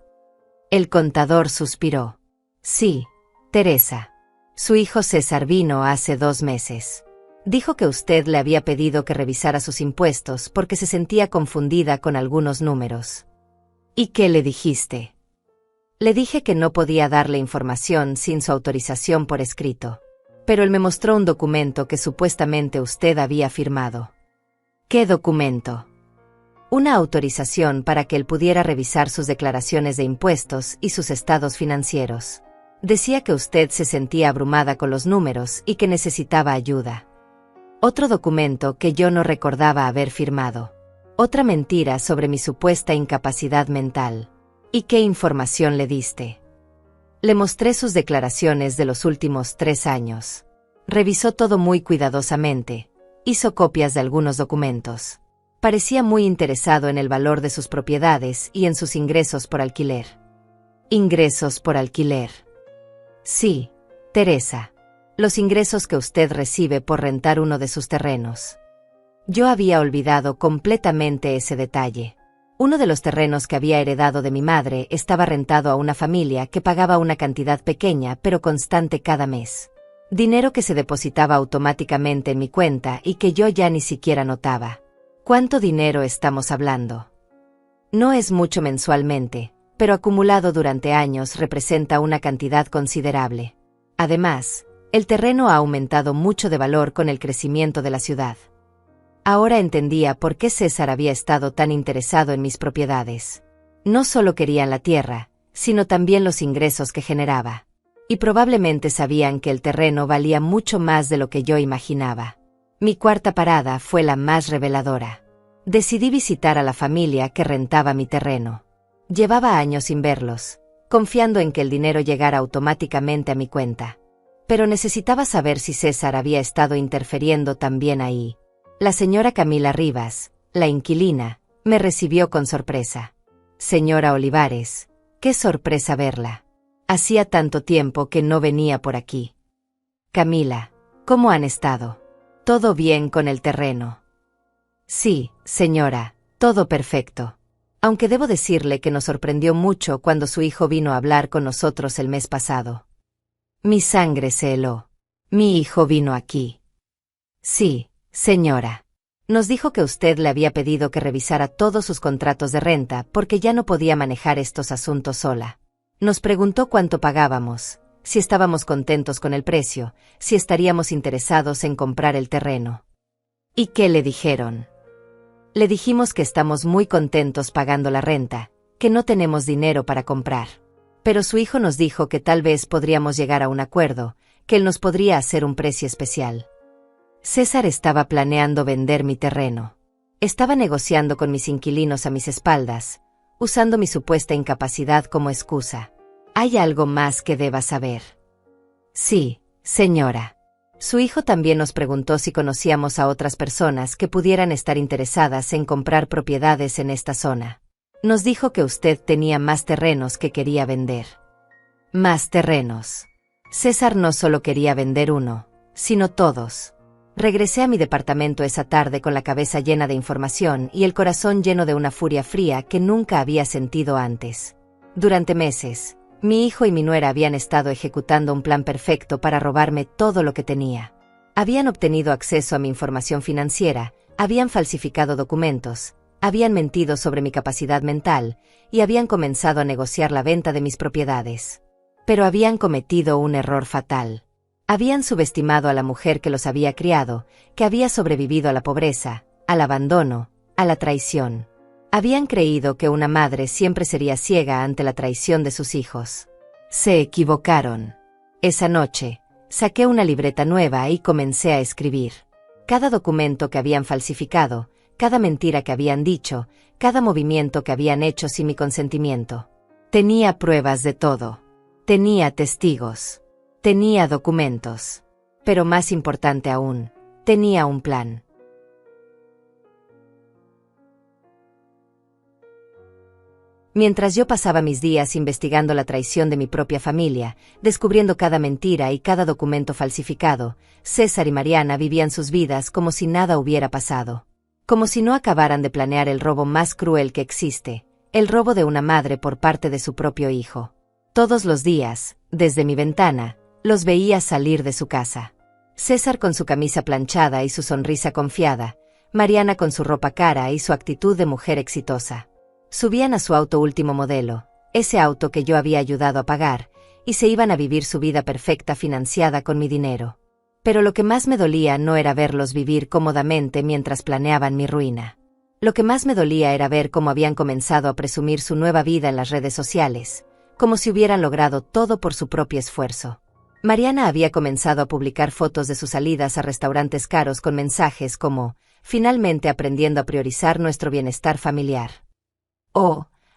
El contador suspiró. Sí, Teresa. Su hijo César vino hace 2 meses. Dijo que usted le había pedido que revisara sus impuestos porque se sentía confundida con algunos números. ¿Y qué le dijiste? Le dije que no podía darle información sin su autorización por escrito. Pero él me mostró un documento que supuestamente usted había firmado. ¿Qué documento? Una autorización para que él pudiera revisar sus declaraciones de impuestos y sus estados financieros. Decía que usted se sentía abrumada con los números y que necesitaba ayuda. Otro documento que yo no recordaba haber firmado. Otra mentira sobre mi supuesta incapacidad mental. ¿Y qué información le diste? Le mostré sus declaraciones de los últimos 3 años. Revisó todo muy cuidadosamente. Hizo copias de algunos documentos. Parecía muy interesado en el valor de sus propiedades y en sus ingresos por alquiler. ¿Ingresos por alquiler? Sí, Teresa. Los ingresos que usted recibe por rentar uno de sus terrenos. Yo había olvidado completamente ese detalle. Uno de los terrenos que había heredado de mi madre estaba rentado a una familia que pagaba una cantidad pequeña pero constante cada mes. Dinero que se depositaba automáticamente en mi cuenta y que yo ya ni siquiera notaba. ¿Cuánto dinero estamos hablando? No es mucho mensualmente, pero acumulado durante años representa una cantidad considerable. Además, el terreno ha aumentado mucho de valor con el crecimiento de la ciudad. Ahora entendía por qué César había estado tan interesado en mis propiedades. No solo querían la tierra, sino también los ingresos que generaba. Y probablemente sabían que el terreno valía mucho más de lo que yo imaginaba. Mi cuarta parada fue la más reveladora. Decidí visitar a la familia que rentaba mi terreno. Llevaba años sin verlos, confiando en que el dinero llegara automáticamente a mi cuenta. Pero necesitaba saber si César había estado interfiriendo también ahí. La señora Camila Rivas, la inquilina, me recibió con sorpresa. Señora Olivares, qué sorpresa verla. Hacía tanto tiempo que no venía por aquí. Camila, ¿cómo han estado? ¿Todo bien con el terreno? Sí, señora, todo perfecto. Aunque debo decirle que nos sorprendió mucho cuando su hijo vino a hablar con nosotros el mes pasado. Mi sangre se heló. Mi hijo vino aquí. Sí, señora. Nos dijo que usted le había pedido que revisara todos sus contratos de renta porque ya no podía manejar estos asuntos sola. Nos preguntó cuánto pagábamos, si estábamos contentos con el precio, si estaríamos interesados en comprar el terreno. ¿Y qué le dijeron? Le dijimos que estamos muy contentos pagando la renta, que no tenemos dinero para comprar. Pero su hijo nos dijo que tal vez podríamos llegar a un acuerdo, que él nos podría hacer un precio especial. César estaba planeando vender mi terreno. Estaba negociando con mis inquilinos a mis espaldas, usando mi supuesta incapacidad como excusa. ¿Hay algo más que deba saber? Sí, señora. Su hijo también nos preguntó si conocíamos a otras personas que pudieran estar interesadas en comprar propiedades en esta zona. Nos dijo que usted tenía más terrenos que quería vender. Más terrenos. César no solo quería vender uno, sino todos. Regresé a mi departamento esa tarde con la cabeza llena de información y el corazón lleno de una furia fría que nunca había sentido antes. Durante meses, mi hijo y mi nuera habían estado ejecutando un plan perfecto para robarme todo lo que tenía. Habían obtenido acceso a mi información financiera, habían falsificado documentos, habían mentido sobre mi capacidad mental y habían comenzado a negociar la venta de mis propiedades. Pero habían cometido un error fatal. Habían subestimado a la mujer que los había criado, que había sobrevivido a la pobreza, al abandono, a la traición. Habían creído que una madre siempre sería ciega ante la traición de sus hijos. Se equivocaron. Esa noche, saqué una libreta nueva y comencé a escribir. Cada documento que habían falsificado, cada mentira que habían dicho, cada movimiento que habían hecho sin mi consentimiento. Tenía pruebas de todo. Tenía testigos. Tenía documentos. Pero más importante aún, tenía un plan. Mientras yo pasaba mis días investigando la traición de mi propia familia, descubriendo cada mentira y cada documento falsificado, César y Mariana vivían sus vidas como si nada hubiera pasado. Como si no acabaran de planear el robo más cruel que existe, el robo de una madre por parte de su propio hijo. Todos los días, desde mi ventana, los veía salir de su casa. César con su camisa planchada y su sonrisa confiada, Mariana con su ropa cara y su actitud de mujer exitosa. Subían a su auto último modelo, ese auto que yo había ayudado a pagar, y se iban a vivir su vida perfecta financiada con mi dinero. Pero lo que más me dolía no era verlos vivir cómodamente mientras planeaban mi ruina. Lo que más me dolía era ver cómo habían comenzado a presumir su nueva vida en las redes sociales, como si hubieran logrado todo por su propio esfuerzo. Mariana había comenzado a publicar fotos de sus salidas a restaurantes caros con mensajes como, finalmente aprendiendo a priorizar nuestro bienestar familiar.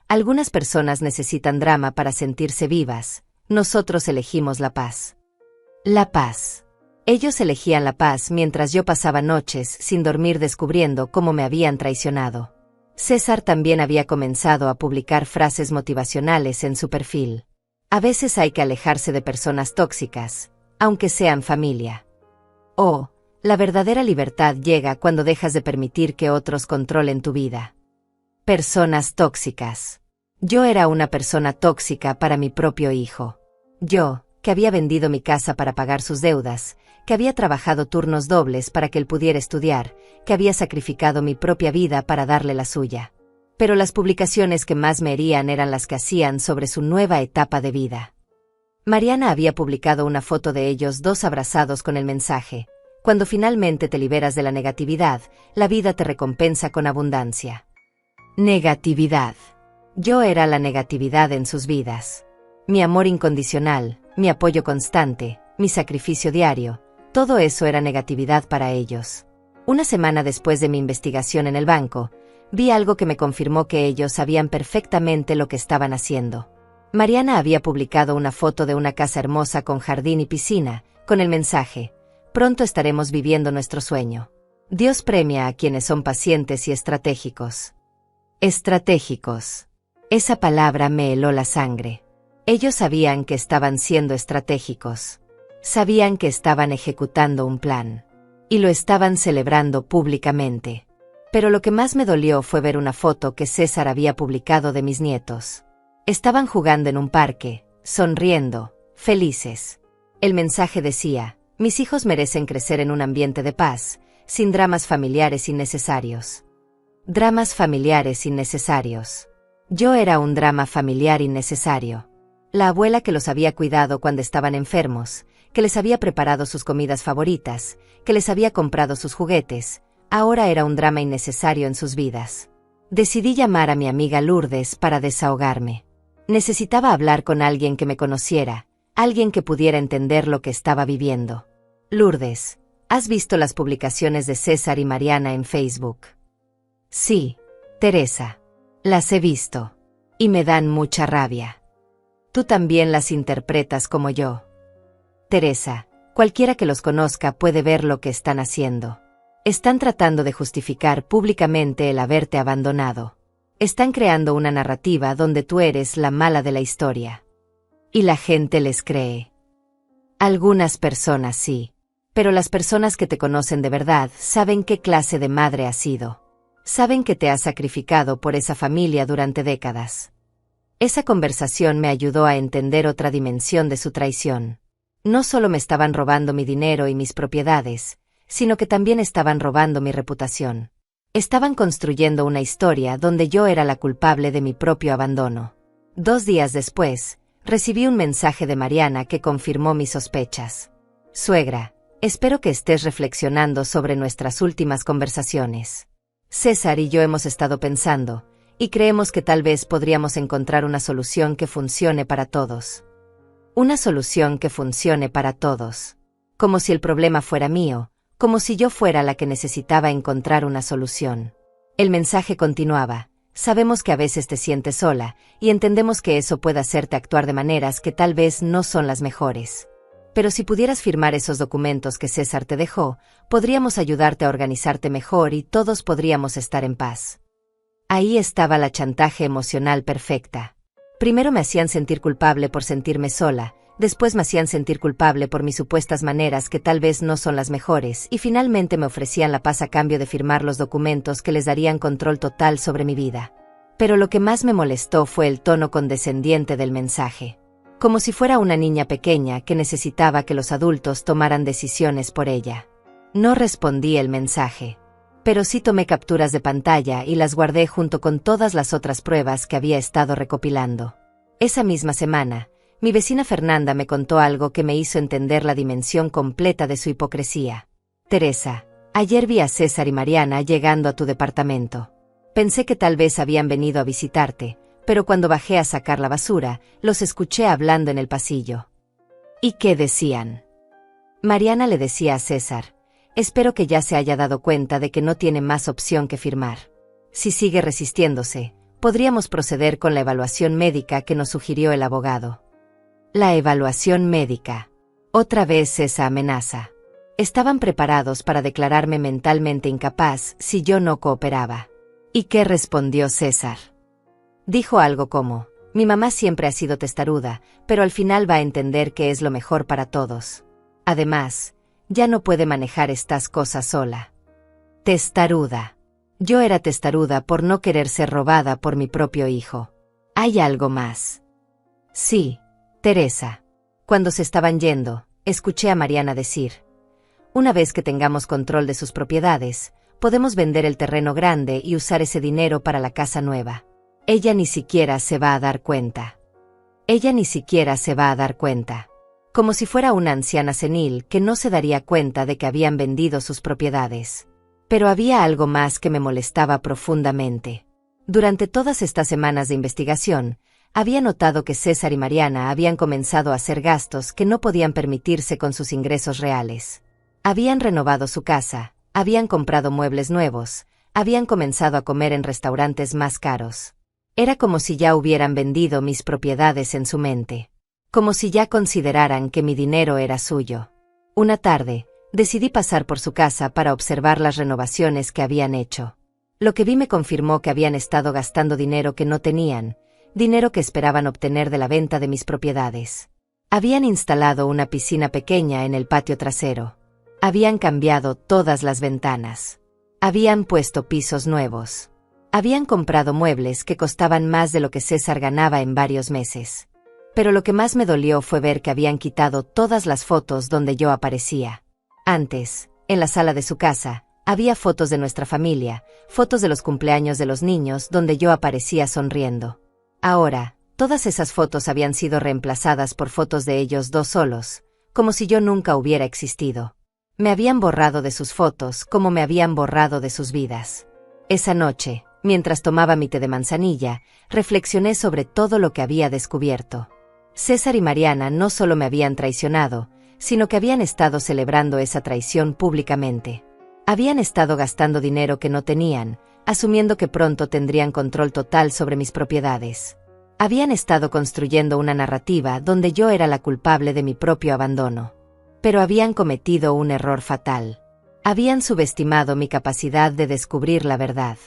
Algunas personas necesitan drama para sentirse vivas, nosotros elegimos la paz. La paz. Ellos elegían la paz mientras yo pasaba noches sin dormir descubriendo cómo me habían traicionado. César también había comenzado a publicar frases motivacionales en su perfil. A veces hay que alejarse de personas tóxicas, aunque sean familia. La verdadera libertad llega cuando dejas de permitir que otros controlen tu vida. Personas tóxicas. Yo era una persona tóxica para mi propio hijo. Yo, que había vendido mi casa para pagar sus deudas, que había trabajado turnos dobles para que él pudiera estudiar, que había sacrificado mi propia vida para darle la suya. Pero las publicaciones que más me herían eran las que hacían sobre su nueva etapa de vida. Mariana había publicado una foto de ellos dos abrazados con el mensaje: cuando finalmente te liberas de la negatividad, la vida te recompensa con abundancia. Negatividad. Yo era la negatividad en sus vidas. Mi amor incondicional, mi apoyo constante, mi sacrificio diario, todo eso era negatividad para ellos. Una semana después de mi investigación en el banco, vi algo que me confirmó que ellos sabían perfectamente lo que estaban haciendo. Mariana había publicado una foto de una casa hermosa con jardín y piscina, con el mensaje: pronto estaremos viviendo nuestro sueño. Dios premia a quienes son pacientes y estratégicos. Estratégicos. Esa palabra me heló la sangre. Ellos sabían que estaban siendo estratégicos. Sabían que estaban ejecutando un plan. Y lo estaban celebrando públicamente. Pero lo que más me dolió fue ver una foto que César había publicado de mis nietos. Estaban jugando en un parque, sonriendo, felices. El mensaje decía: mis hijos merecen crecer en un ambiente de paz, sin dramas familiares innecesarios. Dramas familiares innecesarios. Yo era un drama familiar innecesario. La abuela que los había cuidado cuando estaban enfermos, que les había preparado sus comidas favoritas, que les había comprado sus juguetes, ahora era un drama innecesario en sus vidas. Decidí llamar a mi amiga Lourdes para desahogarme. Necesitaba hablar con alguien que me conociera, alguien que pudiera entender lo que estaba viviendo. Lourdes, ¿has visto las publicaciones de César y Mariana en Facebook? Sí, Teresa. Las he visto. Y me dan mucha rabia. Tú también las interpretas como yo. Teresa, cualquiera que los conozca puede ver lo que están haciendo. Están tratando de justificar públicamente el haberte abandonado. Están creando una narrativa donde tú eres la mala de la historia. Y la gente les cree. Algunas personas sí. Pero las personas que te conocen de verdad saben qué clase de madre has sido. Saben que te has sacrificado por esa familia durante décadas. Esa conversación me ayudó a entender otra dimensión de su traición. No solo me estaban robando mi dinero y mis propiedades, sino que también estaban robando mi reputación. Estaban construyendo una historia donde yo era la culpable de mi propio abandono. 2 días después, recibí un mensaje de Mariana que confirmó mis sospechas. Suegra, espero que estés reflexionando sobre nuestras últimas conversaciones. César y yo hemos estado pensando, y creemos que tal vez podríamos encontrar una solución que funcione para todos. Una solución que funcione para todos. Como si el problema fuera mío, como si yo fuera la que necesitaba encontrar una solución. El mensaje continuaba: sabemos que a veces te sientes sola, y entendemos que eso puede hacerte actuar de maneras que tal vez no son las mejores. Pero si pudieras firmar esos documentos que César te dejó, podríamos ayudarte a organizarte mejor y todos podríamos estar en paz. Ahí estaba la chantaje emocional perfecta. Primero me hacían sentir culpable por sentirme sola, después me hacían sentir culpable por mis supuestas maneras que tal vez no son las mejores, y finalmente me ofrecían la paz a cambio de firmar los documentos que les darían control total sobre mi vida. Pero lo que más me molestó fue el tono condescendiente del mensaje. Como si fuera una niña pequeña que necesitaba que los adultos tomaran decisiones por ella. No respondí el mensaje. Pero sí tomé capturas de pantalla y las guardé junto con todas las otras pruebas que había estado recopilando. Esa misma semana, mi vecina Fernanda me contó algo que me hizo entender la dimensión completa de su hipocresía. Teresa, ayer vi a César y Mariana llegando a tu departamento. Pensé que tal vez habían venido a visitarte, pero cuando bajé a sacar la basura, los escuché hablando en el pasillo. ¿Y qué decían? Mariana le decía a César: espero que ya se haya dado cuenta de que no tiene más opción que firmar. Si sigue resistiéndose, podríamos proceder con la evaluación médica que nos sugirió el abogado. La evaluación médica. Otra vez esa amenaza. Estaban preparados para declararme mentalmente incapaz si yo no cooperaba. ¿Y qué respondió César? Dijo algo como: mi mamá siempre ha sido testaruda, pero al final va a entender que es lo mejor para todos. Además, ya no puede manejar estas cosas sola. Testaruda. Yo era testaruda por no querer ser robada por mi propio hijo. ¿Hay algo más? Sí, Teresa. Cuando se estaban yendo, escuché a Mariana decir: una vez que tengamos control de sus propiedades, podemos vender el terreno grande y usar ese dinero para la casa nueva. Ella ni siquiera se va a dar cuenta. Ella ni siquiera se va a dar cuenta. Como si fuera una anciana senil que no se daría cuenta de que habían vendido sus propiedades. Pero había algo más que me molestaba profundamente. Durante todas estas semanas de investigación, había notado que César y Mariana habían comenzado a hacer gastos que no podían permitirse con sus ingresos reales. Habían renovado su casa, habían comprado muebles nuevos, habían comenzado a comer en restaurantes más caros. Era como si ya hubieran vendido mis propiedades en su mente. Como si ya consideraran que mi dinero era suyo. Una tarde, decidí pasar por su casa para observar las renovaciones que habían hecho. Lo que vi me confirmó que habían estado gastando dinero que no tenían, dinero que esperaban obtener de la venta de mis propiedades. Habían instalado una piscina pequeña en el patio trasero. Habían cambiado todas las ventanas. Habían puesto pisos nuevos. Habían comprado muebles que costaban más de lo que César ganaba en varios meses. Pero lo que más me dolió fue ver que habían quitado todas las fotos donde yo aparecía. Antes, en la sala de su casa, había fotos de nuestra familia, fotos de los cumpleaños de los niños donde yo aparecía sonriendo. Ahora, todas esas fotos habían sido reemplazadas por fotos de ellos dos solos, como si yo nunca hubiera existido. Me habían borrado de sus fotos como me habían borrado de sus vidas. Esa noche, mientras tomaba mi té de manzanilla, reflexioné sobre todo lo que había descubierto. César y Mariana no solo me habían traicionado, sino que habían estado celebrando esa traición públicamente. Habían estado gastando dinero que no tenían, asumiendo que pronto tendrían control total sobre mis propiedades. Habían estado construyendo una narrativa donde yo era la culpable de mi propio abandono. Pero habían cometido un error fatal. Habían subestimado mi capacidad de descubrir la verdad.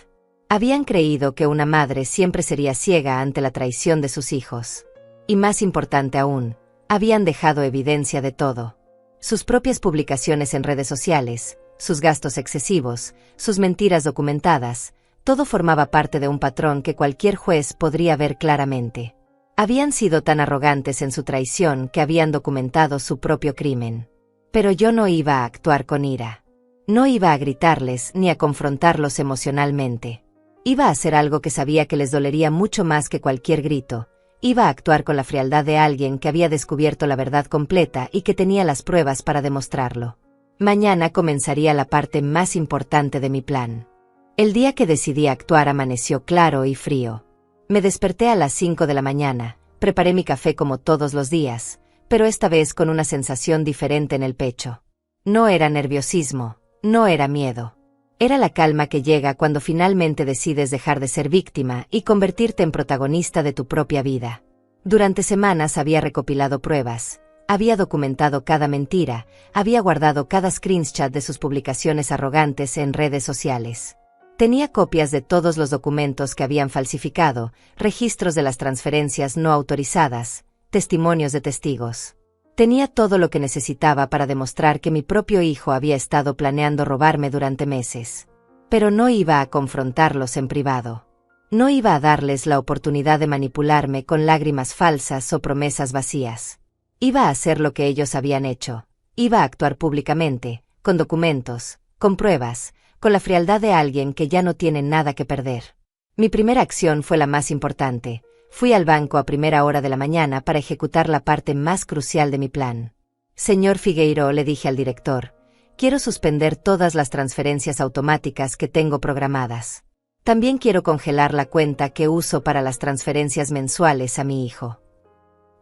Habían creído que una madre siempre sería ciega ante la traición de sus hijos. Y más importante aún, habían dejado evidencia de todo. Sus propias publicaciones en redes sociales, sus gastos excesivos, sus mentiras documentadas, todo formaba parte de un patrón que cualquier juez podría ver claramente. Habían sido tan arrogantes en su traición que habían documentado su propio crimen. Pero yo no iba a actuar con ira. No iba a gritarles ni a confrontarlos emocionalmente. Iba a hacer algo que sabía que les dolería mucho más que cualquier grito. Iba a actuar con la frialdad de alguien que había descubierto la verdad completa y que tenía las pruebas para demostrarlo. Mañana comenzaría la parte más importante de mi plan. El día que decidí actuar amaneció claro y frío. Me desperté a las 5 de la mañana, preparé mi café como todos los días, pero esta vez con una sensación diferente en el pecho. No era nerviosismo, no era miedo. Era la calma que llega cuando finalmente decides dejar de ser víctima y convertirte en protagonista de tu propia vida. Durante semanas había recopilado pruebas, había documentado cada mentira, había guardado cada screenshot de sus publicaciones arrogantes en redes sociales. Tenía copias de todos los documentos que habían falsificado, registros de las transferencias no autorizadas, testimonios de testigos. Tenía todo lo que necesitaba para demostrar que mi propio hijo había estado planeando robarme durante meses. Pero no iba a confrontarlos en privado. No iba a darles la oportunidad de manipularme con lágrimas falsas o promesas vacías. Iba a hacer lo que ellos habían hecho. Iba a actuar públicamente, con documentos, con pruebas, con la frialdad de alguien que ya no tiene nada que perder. Mi primera acción fue la más importante. Fui al banco a primera hora de la mañana para ejecutar la parte más crucial de mi plan. Señor Figueiro, le dije al director, quiero suspender todas las transferencias automáticas que tengo programadas. También quiero congelar la cuenta que uso para las transferencias mensuales a mi hijo.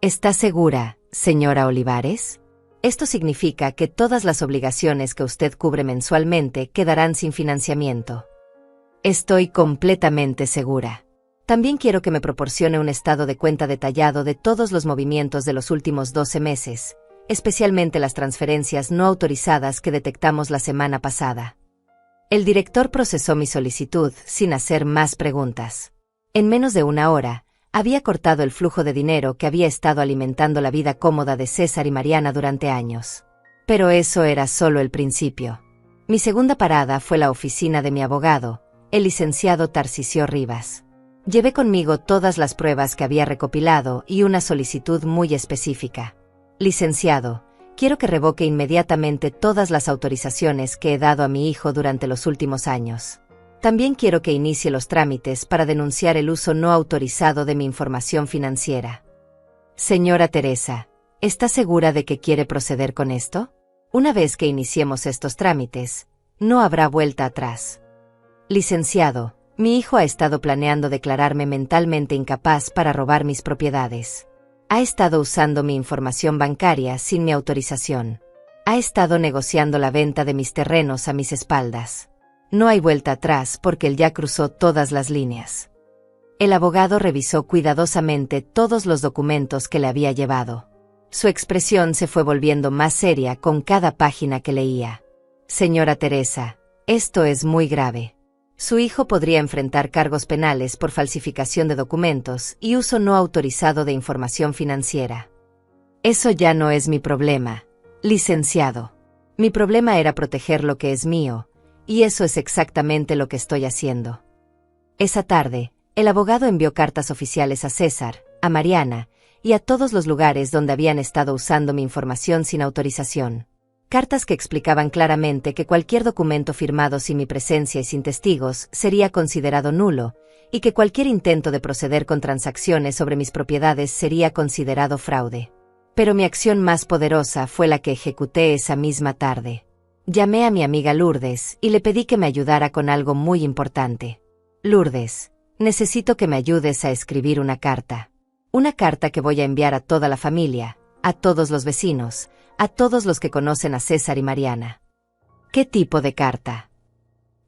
¿Está segura, señora Olivares? Esto significa que todas las obligaciones que usted cubre mensualmente quedarán sin financiamiento. Estoy completamente segura. También quiero que me proporcione un estado de cuenta detallado de todos los movimientos de los últimos 12 meses, especialmente las transferencias no autorizadas que detectamos la semana pasada. El director procesó mi solicitud sin hacer más preguntas. En menos de una hora, había cortado el flujo de dinero que había estado alimentando la vida cómoda de César y Mariana durante años. Pero eso era solo el principio. Mi segunda parada fue la oficina de mi abogado, el licenciado Tarcisio Rivas. Llevé conmigo todas las pruebas que había recopilado y una solicitud muy específica. Licenciado, quiero que revoque inmediatamente todas las autorizaciones que he dado a mi hijo durante los últimos años. También quiero que inicie los trámites para denunciar el uso no autorizado de mi información financiera. Señora Teresa, ¿está segura de que quiere proceder con esto? Una vez que iniciemos estos trámites, no habrá vuelta atrás. Licenciado, mi hijo ha estado planeando declararme mentalmente incapaz para robar mis propiedades. Ha estado usando mi información bancaria sin mi autorización. Ha estado negociando la venta de mis terrenos a mis espaldas. No hay vuelta atrás porque él ya cruzó todas las líneas. El abogado revisó cuidadosamente todos los documentos que le había llevado. Su expresión se fue volviendo más seria con cada página que leía. Señora Teresa, esto es muy grave. Su hijo podría enfrentar cargos penales por falsificación de documentos y uso no autorizado de información financiera. Eso ya no es mi problema, licenciado. Mi problema era proteger lo que es mío, y eso es exactamente lo que estoy haciendo. Esa tarde, el abogado envió cartas oficiales a César, a Mariana, y a todos los lugares donde habían estado usando mi información sin autorización. Cartas que explicaban claramente que cualquier documento firmado sin mi presencia y sin testigos sería considerado nulo, y que cualquier intento de proceder con transacciones sobre mis propiedades sería considerado fraude. Pero mi acción más poderosa fue la que ejecuté esa misma tarde. Llamé a mi amiga Lourdes y le pedí que me ayudara con algo muy importante. Lourdes, necesito que me ayudes a escribir una carta. Una carta que voy a enviar a toda la familia, a todos los vecinos, a todos los que conocen a César y Mariana. ¿Qué tipo de carta?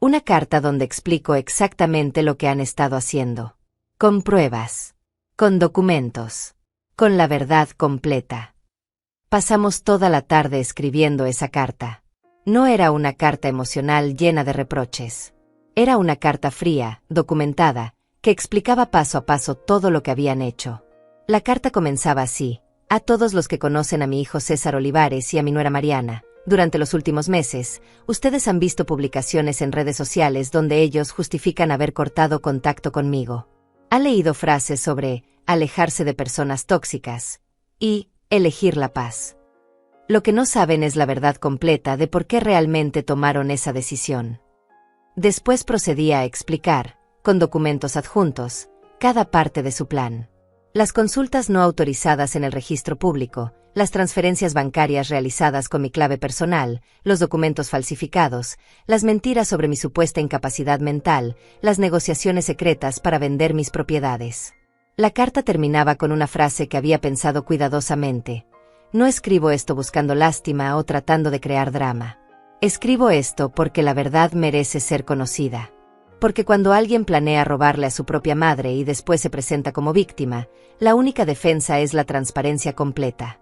Una carta donde explico exactamente lo que han estado haciendo. Con pruebas. Con documentos. Con la verdad completa. Pasamos toda la tarde escribiendo esa carta. No era una carta emocional llena de reproches. Era una carta fría, documentada, que explicaba paso a paso todo lo que habían hecho. La carta comenzaba así: a todos los que conocen a mi hijo César Olivares y a mi nuera Mariana, durante los últimos meses, ustedes han visto publicaciones en redes sociales donde ellos justifican haber cortado contacto conmigo. Han leído frases sobre alejarse de personas tóxicas y elegir la paz. Lo que no saben es la verdad completa de por qué realmente tomaron esa decisión. Después procedí a explicar, con documentos adjuntos, cada parte de su plan. Las consultas no autorizadas en el registro público, las transferencias bancarias realizadas con mi clave personal, los documentos falsificados, las mentiras sobre mi supuesta incapacidad mental, las negociaciones secretas para vender mis propiedades. La carta terminaba con una frase que había pensado cuidadosamente. No escribo esto buscando lástima o tratando de crear drama. Escribo esto porque la verdad merece ser conocida. Porque cuando alguien planea robarle a su propia madre y después se presenta como víctima, la única defensa es la transparencia completa.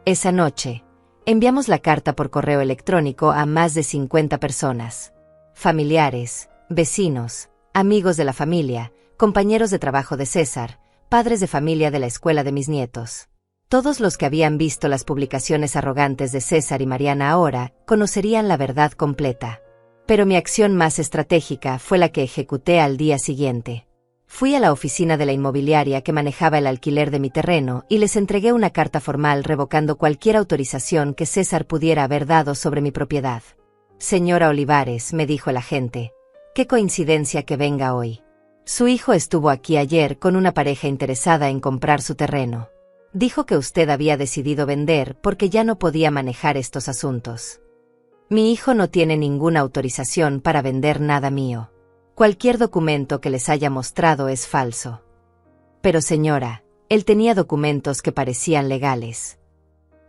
Esa noche, enviamos la carta por correo electrónico a más de 50 personas. Familiares, vecinos, amigos de la familia, compañeros de trabajo de César, padres de familia de la escuela de mis nietos. Todos los que habían visto las publicaciones arrogantes de César y Mariana ahora conocerían la verdad completa. Pero mi acción más estratégica fue la que ejecuté al día siguiente. Fui a la oficina de la inmobiliaria que manejaba el alquiler de mi terreno y les entregué una carta formal revocando cualquier autorización que César pudiera haber dado sobre mi propiedad. Señora Olivares, me dijo el agente, qué coincidencia que venga hoy. Su hijo estuvo aquí ayer con una pareja interesada en comprar su terreno. Dijo que usted había decidido vender porque ya no podía manejar estos asuntos. Mi hijo no tiene ninguna autorización para vender nada mío. Cualquier documento que les haya mostrado es falso. Pero señora, él tenía documentos que parecían legales.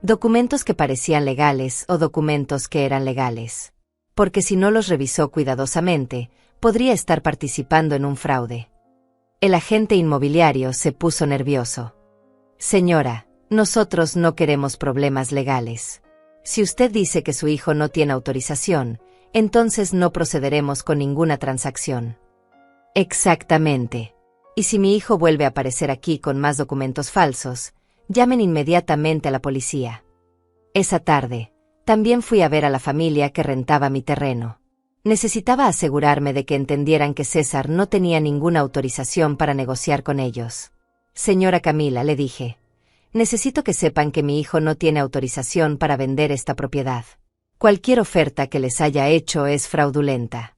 Documentos que parecían legales o documentos que eran legales. Porque si no los revisó cuidadosamente, podría estar participando en un fraude. El agente inmobiliario se puso nervioso. Señora, nosotros no queremos problemas legales. Si usted dice que su hijo no tiene autorización, entonces no procederemos con ninguna transacción. Exactamente. Y si mi hijo vuelve a aparecer aquí con más documentos falsos, llamen inmediatamente a la policía. Esa tarde, también fui a ver a la familia que rentaba mi terreno. Necesitaba asegurarme de que entendieran que César no tenía ninguna autorización para negociar con ellos. Señora Camila, le dije, necesito que sepan que mi hijo no tiene autorización para vender esta propiedad. Cualquier oferta que les haya hecho es fraudulenta.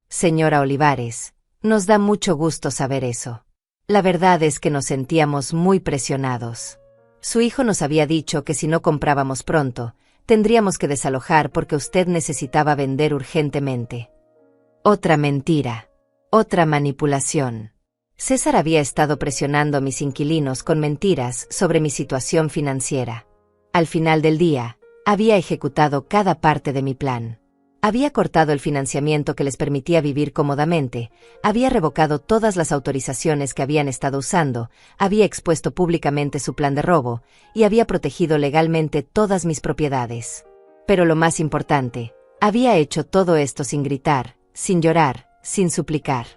Señora Olivares, nos da mucho gusto saber eso. La verdad es que nos sentíamos muy presionados. Su hijo nos había dicho que si no comprábamos pronto, tendríamos que desalojar porque usted necesitaba vender urgentemente. Otra mentira. Otra manipulación. César había estado presionando a mis inquilinos con mentiras sobre mi situación financiera. Al final del día, había ejecutado cada parte de mi plan. Había cortado el financiamiento que les permitía vivir cómodamente, había revocado todas las autorizaciones que habían estado usando, había expuesto públicamente su plan de robo, y había protegido legalmente todas mis propiedades. Pero lo más importante, había hecho todo esto sin gritar, sin llorar, sin suplicar.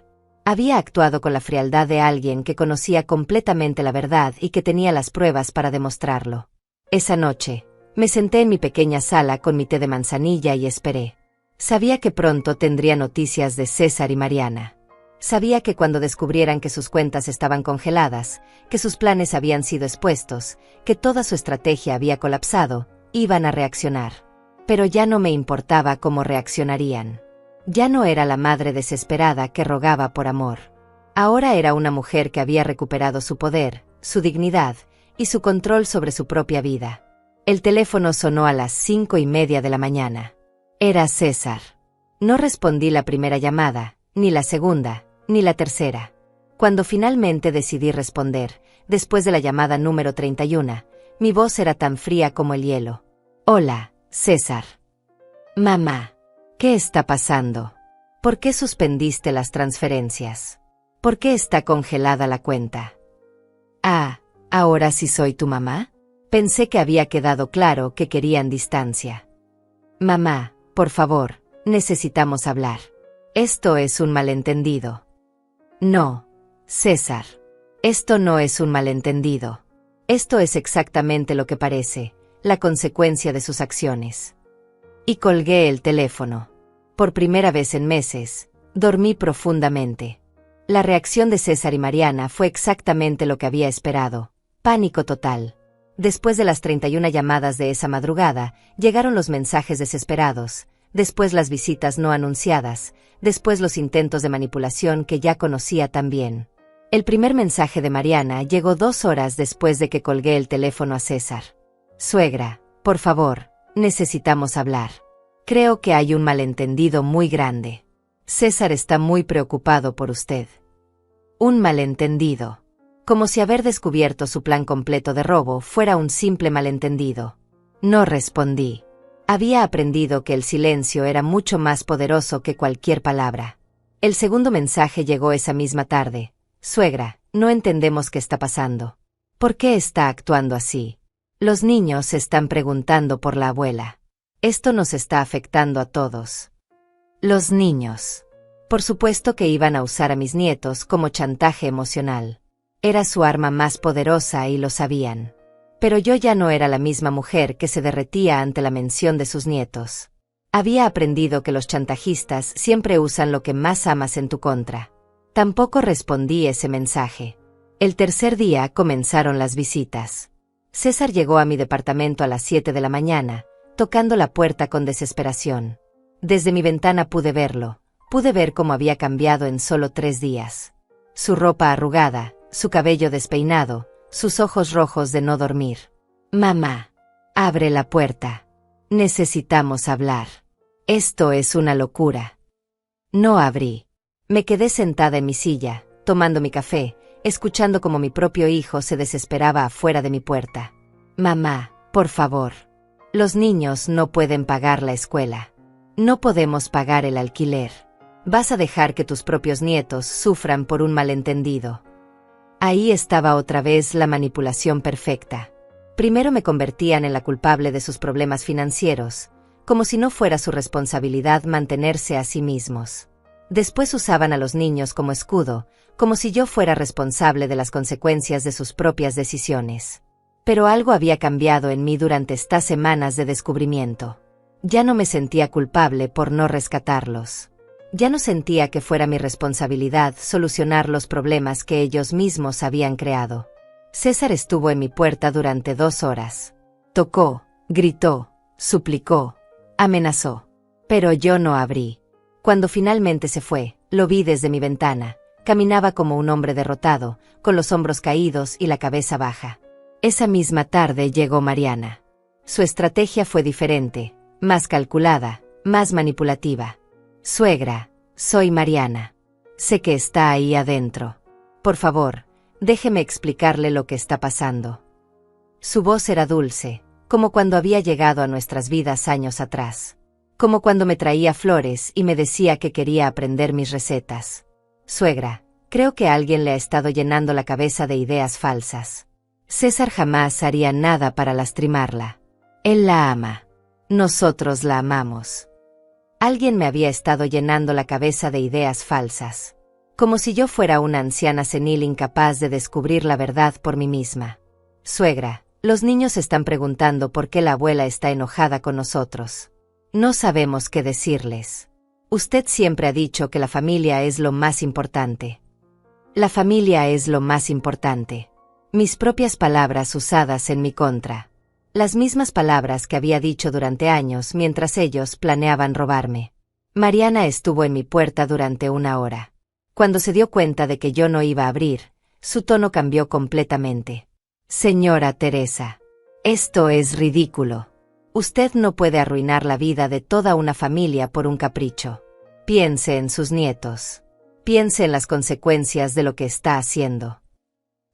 Había actuado con la frialdad de alguien que conocía completamente la verdad y que tenía las pruebas para demostrarlo. Esa noche, me senté en mi pequeña sala con mi té de manzanilla y esperé. Sabía que pronto tendría noticias de César y Mariana. Sabía que cuando descubrieran que sus cuentas estaban congeladas, que sus planes habían sido expuestos, que toda su estrategia había colapsado, iban a reaccionar. Pero ya no me importaba cómo reaccionarían. Ya no era la madre desesperada que rogaba por amor. Ahora era una mujer que había recuperado su poder, su dignidad y su control sobre su propia vida. El teléfono sonó a las 5:30 de la mañana. Era César. No respondí la primera llamada, ni la segunda, ni la tercera. Cuando finalmente decidí responder, después de la llamada número 31, mi voz era tan fría como el hielo. Hola, César. Mamá. ¿Qué está pasando? ¿Por qué suspendiste las transferencias? ¿Por qué está congelada la cuenta? Ah, ¿ahora sí soy tu mamá? Pensé que había quedado claro que querían distancia. Mamá, por favor, necesitamos hablar. Esto es un malentendido. No, César. Esto no es un malentendido. Esto es exactamente lo que parece, la consecuencia de sus acciones. Y colgué el teléfono. Por primera vez en meses, dormí profundamente. La reacción de César y Mariana fue exactamente lo que había esperado. Pánico total. Después de las 31 llamadas de esa madrugada, llegaron los mensajes desesperados, después las visitas no anunciadas, después los intentos de manipulación que ya conocía tan bien. El primer mensaje de Mariana llegó 2 horas después de que colgué el teléfono a César. Suegra, por favor, necesitamos hablar. Creo que hay un malentendido muy grande. César está muy preocupado por usted. Un malentendido. Como si haber descubierto su plan completo de robo fuera un simple malentendido. No respondí. Había aprendido que el silencio era mucho más poderoso que cualquier palabra. El segundo mensaje llegó esa misma tarde. Suegra, no entendemos qué está pasando. ¿Por qué está actuando así? Los niños se están preguntando por la abuela. Esto nos está afectando a todos. Los niños. Por supuesto que iban a usar a mis nietos como chantaje emocional. Era su arma más poderosa y lo sabían. Pero yo ya no era la misma mujer que se derretía ante la mención de sus nietos. Había aprendido que los chantajistas siempre usan lo que más amas en tu contra. Tampoco respondí ese mensaje. El tercer día comenzaron las visitas. César llegó a mi departamento a las 7 de la mañana, tocando la puerta con desesperación. Desde mi ventana pude verlo. Pude ver cómo había cambiado en solo 3 días. Su ropa arrugada, su cabello despeinado, sus ojos rojos de no dormir. Mamá, abre la puerta. Necesitamos hablar. Esto es una locura. No abrí. Me quedé sentada en mi silla, tomando mi café, escuchando cómo mi propio hijo se desesperaba afuera de mi puerta. Mamá, por favor. Los niños no pueden pagar la escuela. No podemos pagar el alquiler. Vas a dejar que tus propios nietos sufran por un malentendido. Ahí estaba otra vez la manipulación perfecta. Primero me convertían en la culpable de sus problemas financieros, como si no fuera su responsabilidad mantenerse a sí mismos. Después usaban a los niños como escudo, como si yo fuera responsable de las consecuencias de sus propias decisiones. Pero algo había cambiado en mí durante estas semanas de descubrimiento. Ya no me sentía culpable por no rescatarlos. Ya no sentía que fuera mi responsabilidad solucionar los problemas que ellos mismos habían creado. César estuvo en mi puerta durante 2 horas. Tocó, gritó, suplicó, amenazó. Pero yo no abrí. Cuando finalmente se fue, lo vi desde mi ventana. Caminaba como un hombre derrotado, con los hombros caídos y la cabeza baja. Esa misma tarde llegó Mariana. Su estrategia fue diferente, más calculada, más manipulativa. Suegra, soy Mariana. Sé que está ahí adentro. Por favor, déjeme explicarle lo que está pasando. Su voz era dulce, como cuando había llegado a nuestras vidas años atrás. Como cuando me traía flores y me decía que quería aprender mis recetas. Suegra, creo que alguien le ha estado llenando la cabeza de ideas falsas. César jamás haría nada para lastimarla. Él la ama. Nosotros la amamos. Alguien me había estado llenando la cabeza de ideas falsas. Como si yo fuera una anciana senil incapaz de descubrir la verdad por mí misma. Suegra, los niños están preguntando por qué la abuela está enojada con nosotros. No sabemos qué decirles. Usted siempre ha dicho que la familia es lo más importante. La familia es lo más importante. Mis propias palabras usadas en mi contra. Las mismas palabras que había dicho durante años mientras ellos planeaban robarme. Mariana estuvo en mi puerta durante 1 hora. Cuando se dio cuenta de que yo no iba a abrir, su tono cambió completamente. Señora Teresa, esto es ridículo. Usted no puede arruinar la vida de toda una familia por un capricho. Piense en sus nietos. Piense en las consecuencias de lo que está haciendo.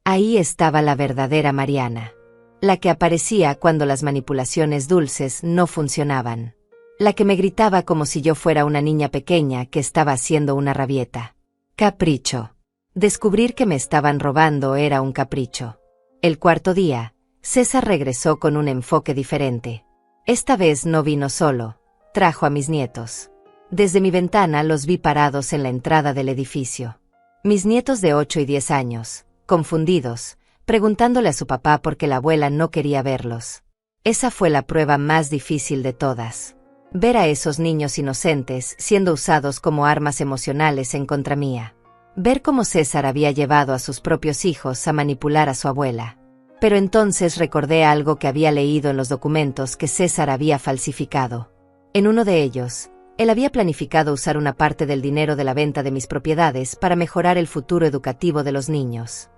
Ahí estaba la verdadera Mariana. La que aparecía cuando las manipulaciones dulces no funcionaban. La que me gritaba como si yo fuera una niña pequeña que estaba haciendo una rabieta. Capricho. Descubrir que me estaban robando era un capricho. El 4.º día, César regresó con un enfoque diferente. Esta vez no vino solo, trajo a mis nietos. Desde mi ventana los vi parados en la entrada del edificio. Mis nietos de 8 y 10 años, confundidos, preguntándole a su papá por qué la abuela no quería verlos. Esa fue la prueba más difícil de todas. Ver a esos niños inocentes siendo usados como armas emocionales en contra mía. Ver cómo César había llevado a sus propios hijos a manipular a su abuela. Pero entonces recordé algo que había leído en los documentos que César había falsificado. En uno de ellos, él había planificado usar una parte del dinero de la venta de mis propiedades para mejorar el futuro educativo de los niños.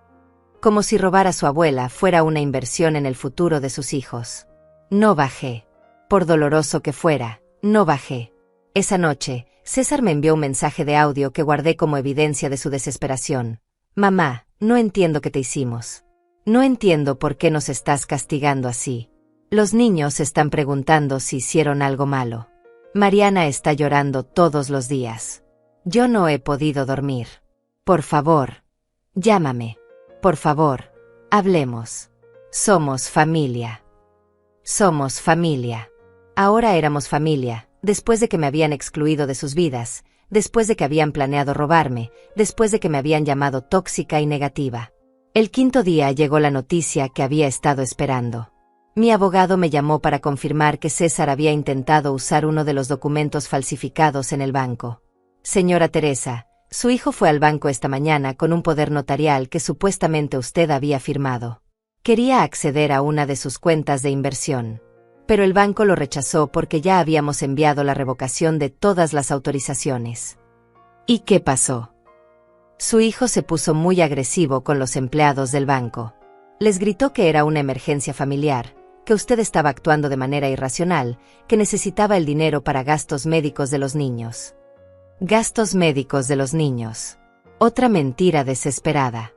Como si robar a su abuela fuera una inversión en el futuro de sus hijos. No bajé. Por doloroso que fuera, no bajé. Esa noche, César me envió un mensaje de audio que guardé como evidencia de su desesperación. Mamá, no entiendo qué te hicimos. No entiendo por qué nos estás castigando así. Los niños están preguntando si hicieron algo malo. Mariana está llorando todos los días. Yo no he podido dormir. Por favor, llámame. Por favor, hablemos. Somos familia. Somos familia. Ahora éramos familia, después de que me habían excluido de sus vidas, después de que habían planeado robarme, después de que me habían llamado tóxica y negativa. El quinto día llegó la noticia que había estado esperando. Mi abogado me llamó para confirmar que César había intentado usar uno de los documentos falsificados en el banco. Señora Teresa, su hijo fue al banco esta mañana con un poder notarial que supuestamente usted había firmado. Quería acceder a una de sus cuentas de inversión. Pero el banco lo rechazó porque ya habíamos enviado la revocación de todas las autorizaciones. ¿Y qué pasó? Su hijo se puso muy agresivo con los empleados del banco. Les gritó que era una emergencia familiar, que usted estaba actuando de manera irracional, que necesitaba el dinero para gastos médicos de los niños. Gastos médicos de los niños. Otra mentira desesperada.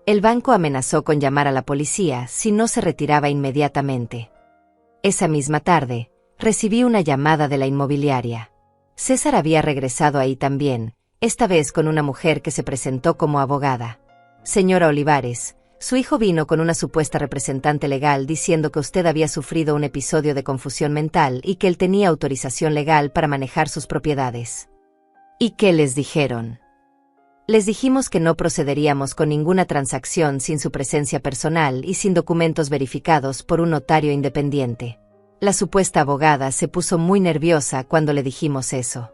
El banco amenazó con llamar a la policía si no se retiraba inmediatamente. Esa misma tarde, recibí una llamada de la inmobiliaria. César había regresado ahí también, esta vez con una mujer que se presentó como abogada. Señora Olivares, su hijo vino con una supuesta representante legal diciendo que usted había sufrido un episodio de confusión mental y que él tenía autorización legal para manejar sus propiedades. ¿Y qué les dijeron? Les dijimos que no procederíamos con ninguna transacción sin su presencia personal y sin documentos verificados por un notario independiente. La supuesta abogada se puso muy nerviosa cuando le dijimos eso.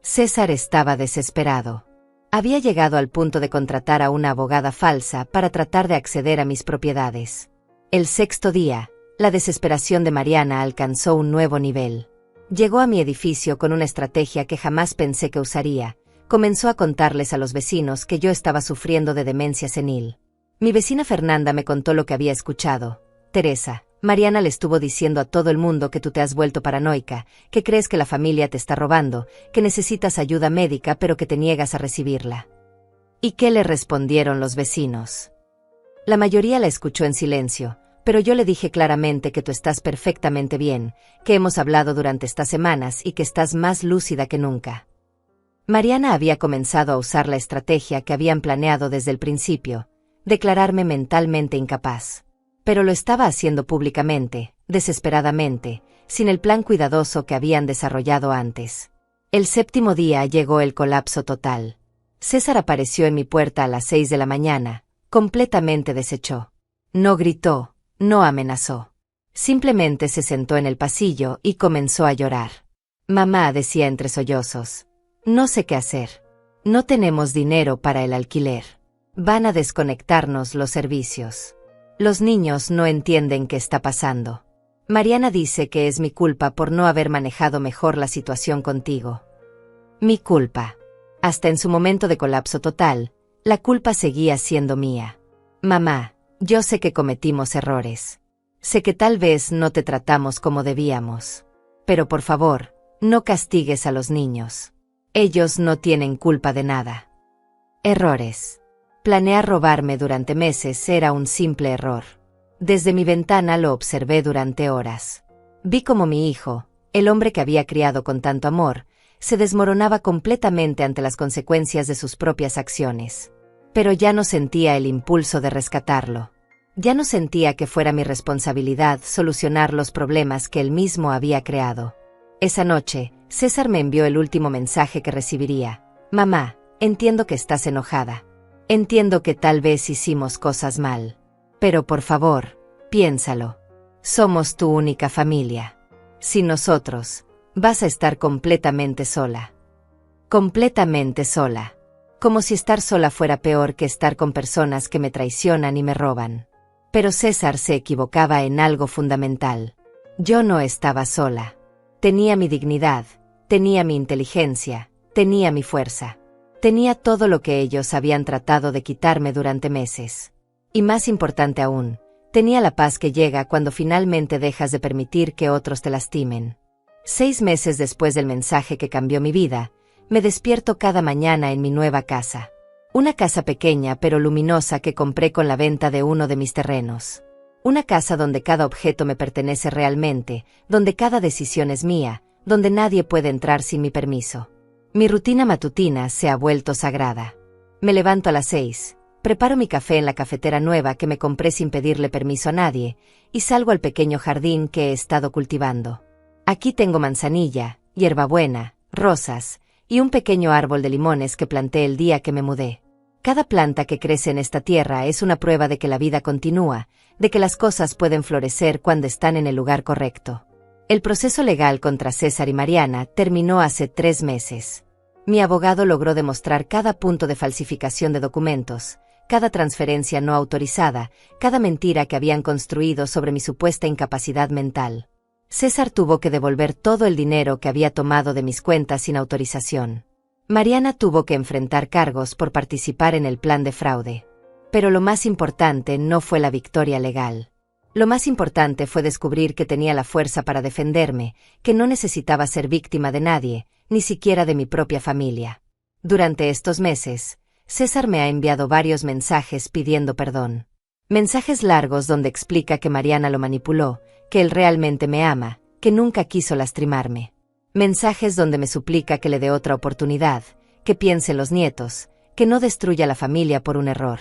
César estaba desesperado. Había llegado al punto de contratar a una abogada falsa para tratar de acceder a mis propiedades. El sexto día, la desesperación de Mariana alcanzó un nuevo nivel. Llegó a mi edificio con una estrategia que jamás pensé que usaría. Comenzó a contarles a los vecinos que yo estaba sufriendo de demencia senil. Mi vecina Fernanda me contó lo que había escuchado. Teresa, Mariana le estuvo diciendo a todo el mundo que tú te has vuelto paranoica, que crees que la familia te está robando, que necesitas ayuda médica pero que te niegas a recibirla. ¿Y qué le respondieron los vecinos? La mayoría la escuchó en silencio, pero yo le dije claramente que tú estás perfectamente bien, que hemos hablado durante estas semanas y que estás más lúcida que nunca. Mariana había comenzado a usar la estrategia que habían planeado desde el principio, declararme mentalmente incapaz. Pero lo estaba haciendo públicamente, desesperadamente, sin el plan cuidadoso que habían desarrollado antes. El séptimo día llegó el colapso total. César apareció en mi puerta a las 6 de la mañana, completamente deshecho. No gritó, no amenazó. Simplemente se sentó en el pasillo y comenzó a llorar. Mamá, decía entre sollozos. No sé qué hacer. No tenemos dinero para el alquiler. Van a desconectarnos los servicios. Los niños no entienden qué está pasando. Mariana dice que es mi culpa por no haber manejado mejor la situación contigo. Mi culpa. Hasta en su momento de colapso total, la culpa seguía siendo mía. Mamá, yo sé que cometimos errores. Sé que tal vez no te tratamos como debíamos. Pero por favor, no castigues a los niños. Ellos no tienen culpa de nada. Errores. Planear robarme durante meses era un simple error. Desde mi ventana lo observé durante horas. Vi cómo mi hijo, el hombre que había criado con tanto amor, se desmoronaba completamente ante las consecuencias de sus propias acciones. Pero ya no sentía el impulso de rescatarlo. Ya no sentía que fuera mi responsabilidad solucionar los problemas que él mismo había creado. Esa noche, César me envió el último mensaje que recibiría. Mamá, entiendo que estás enojada. Entiendo que tal vez hicimos cosas mal. Pero por favor, piénsalo. Somos tu única familia. Sin nosotros, vas a estar completamente sola. Completamente sola. Como si estar sola fuera peor que estar con personas que me traicionan y me roban. Pero César se equivocaba en algo fundamental. Yo no estaba sola. Tenía mi dignidad, tenía mi inteligencia, tenía mi fuerza. Tenía todo lo que ellos habían tratado de quitarme durante meses. Y más importante aún, tenía la paz que llega cuando finalmente dejas de permitir que otros te lastimen. 6 meses después del mensaje que cambió mi vida, me despierto cada mañana en mi nueva casa. Una casa pequeña pero luminosa que compré con la venta de uno de mis terrenos. Una casa donde cada objeto me pertenece realmente, donde cada decisión es mía, donde nadie puede entrar sin mi permiso. Mi rutina matutina se ha vuelto sagrada. Me levanto a las 6, preparo mi café en la cafetera nueva que me compré sin pedirle permiso a nadie, y salgo al pequeño jardín que he estado cultivando. Aquí tengo manzanilla, hierbabuena, rosas, y un pequeño árbol de limones que planté el día que me mudé. Cada planta que crece en esta tierra es una prueba de que la vida continúa, de que las cosas pueden florecer cuando están en el lugar correcto. El proceso legal contra César y Mariana terminó hace 3 meses. Mi abogado logró demostrar cada punto de falsificación de documentos, cada transferencia no autorizada, cada mentira que habían construido sobre mi supuesta incapacidad mental. César tuvo que devolver todo el dinero que había tomado de mis cuentas sin autorización. Mariana tuvo que enfrentar cargos por participar en el plan de fraude. Pero lo más importante no fue la victoria legal. Lo más importante fue descubrir que tenía la fuerza para defenderme, que no necesitaba ser víctima de nadie, ni siquiera de mi propia familia. Durante estos meses, César me ha enviado varios mensajes pidiendo perdón. Mensajes largos donde explica que Mariana lo manipuló, que él realmente me ama, que nunca quiso lastimarme. Mensajes donde me suplica que le dé otra oportunidad, que piense en los nietos, que no destruya la familia por un error.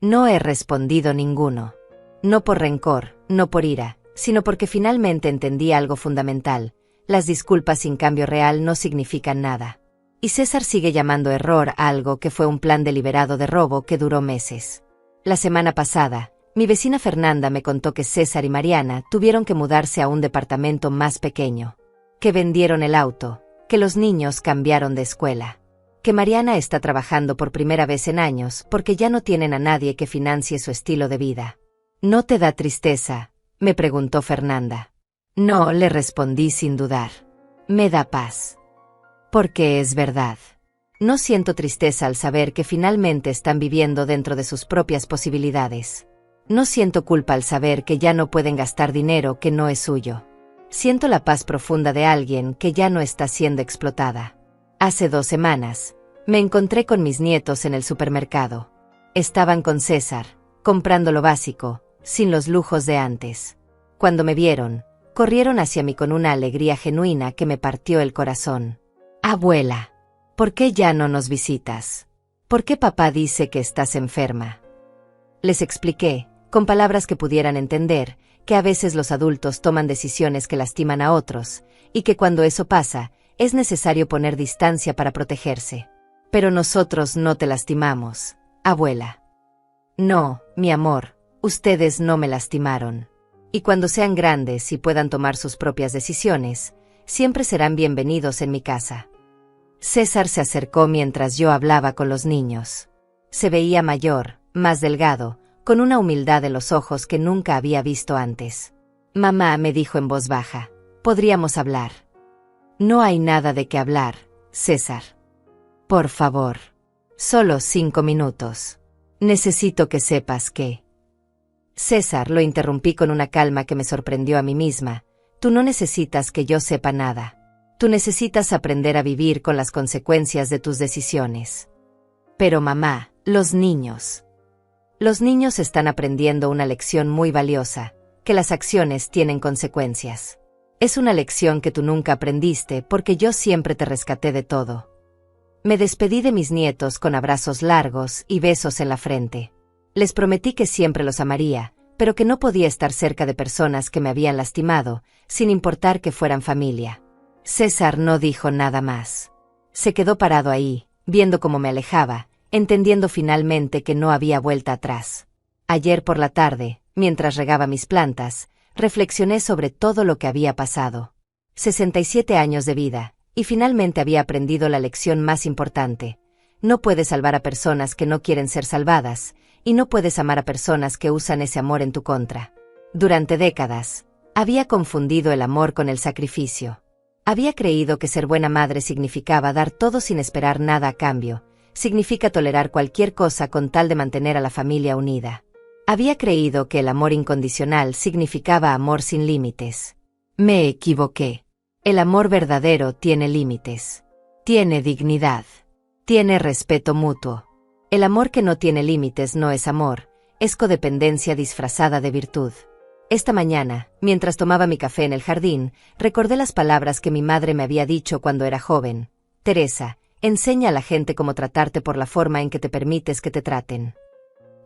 No he respondido ninguno. No por rencor, no por ira, sino porque finalmente entendí algo fundamental. Las disculpas sin cambio real no significan nada. Y César sigue llamando error a algo que fue un plan deliberado de robo que duró meses. La semana pasada, mi vecina Fernanda me contó que César y Mariana tuvieron que mudarse a un departamento más pequeño, que vendieron el auto, que los niños cambiaron de escuela, que Mariana está trabajando por primera vez en años porque ya no tienen a nadie que financie su estilo de vida. ¿No te da tristeza?, me preguntó Fernanda. No, le respondí sin dudar. Me da paz. Porque es verdad. No siento tristeza al saber que finalmente están viviendo dentro de sus propias posibilidades. No siento culpa al saber que ya no pueden gastar dinero que no es suyo. Siento la paz profunda de alguien que ya no está siendo explotada. Hace 2 semanas, me encontré con mis nietos en el supermercado. Estaban con César, comprando lo básico, sin los lujos de antes. Cuando me vieron, corrieron hacia mí con una alegría genuina que me partió el corazón. Abuela, ¿por qué ya no nos visitas? ¿Por qué papá dice que estás enferma? Les expliqué, con palabras que pudieran entender, que a veces los adultos toman decisiones que lastiman a otros, y que cuando eso pasa, es necesario poner distancia para protegerse. Pero nosotros no te lastimamos, abuela. No, mi amor, ustedes no me lastimaron. Y cuando sean grandes y puedan tomar sus propias decisiones, siempre serán bienvenidos en mi casa. César se acercó mientras yo hablaba con los niños. Se veía mayor, más delgado, con una humildad en los ojos que nunca había visto antes. Mamá, me dijo en voz baja, podríamos hablar. No hay nada de qué hablar, César. Por favor. Solo 5 minutos. Necesito que sepas que... César, lo interrumpí con una calma que me sorprendió a mí misma. Tú no necesitas que yo sepa nada. Tú necesitas aprender a vivir con las consecuencias de tus decisiones. Pero mamá, los niños. Los niños están aprendiendo una lección muy valiosa, que las acciones tienen consecuencias. Es una lección que tú nunca aprendiste porque yo siempre te rescaté de todo. Me despedí de mis nietos con abrazos largos y besos en la frente. Les prometí que siempre los amaría, pero que no podía estar cerca de personas que me habían lastimado, sin importar que fueran familia. César no dijo nada más. Se quedó parado ahí, viendo cómo me alejaba, entendiendo finalmente que no había vuelta atrás. Ayer por la tarde, mientras regaba mis plantas, reflexioné sobre todo lo que había pasado. 67 años de vida, y finalmente había aprendido la lección más importante. No puedes salvar a personas que no quieren ser salvadas, y no puedes amar a personas que usan ese amor en tu contra. Durante décadas, había confundido el amor con el sacrificio. Había creído que ser buena madre significaba dar todo sin esperar nada a cambio, significa tolerar cualquier cosa con tal de mantener a la familia unida. Había creído que el amor incondicional significaba amor sin límites. Me equivoqué. El amor verdadero tiene límites. Tiene dignidad. Tiene respeto mutuo. El amor que no tiene límites no es amor, es codependencia disfrazada de virtud. Esta mañana, mientras tomaba mi café en el jardín, recordé las palabras que mi madre me había dicho cuando era joven. Teresa, enseña a la gente cómo tratarte por la forma en que te permites que te traten.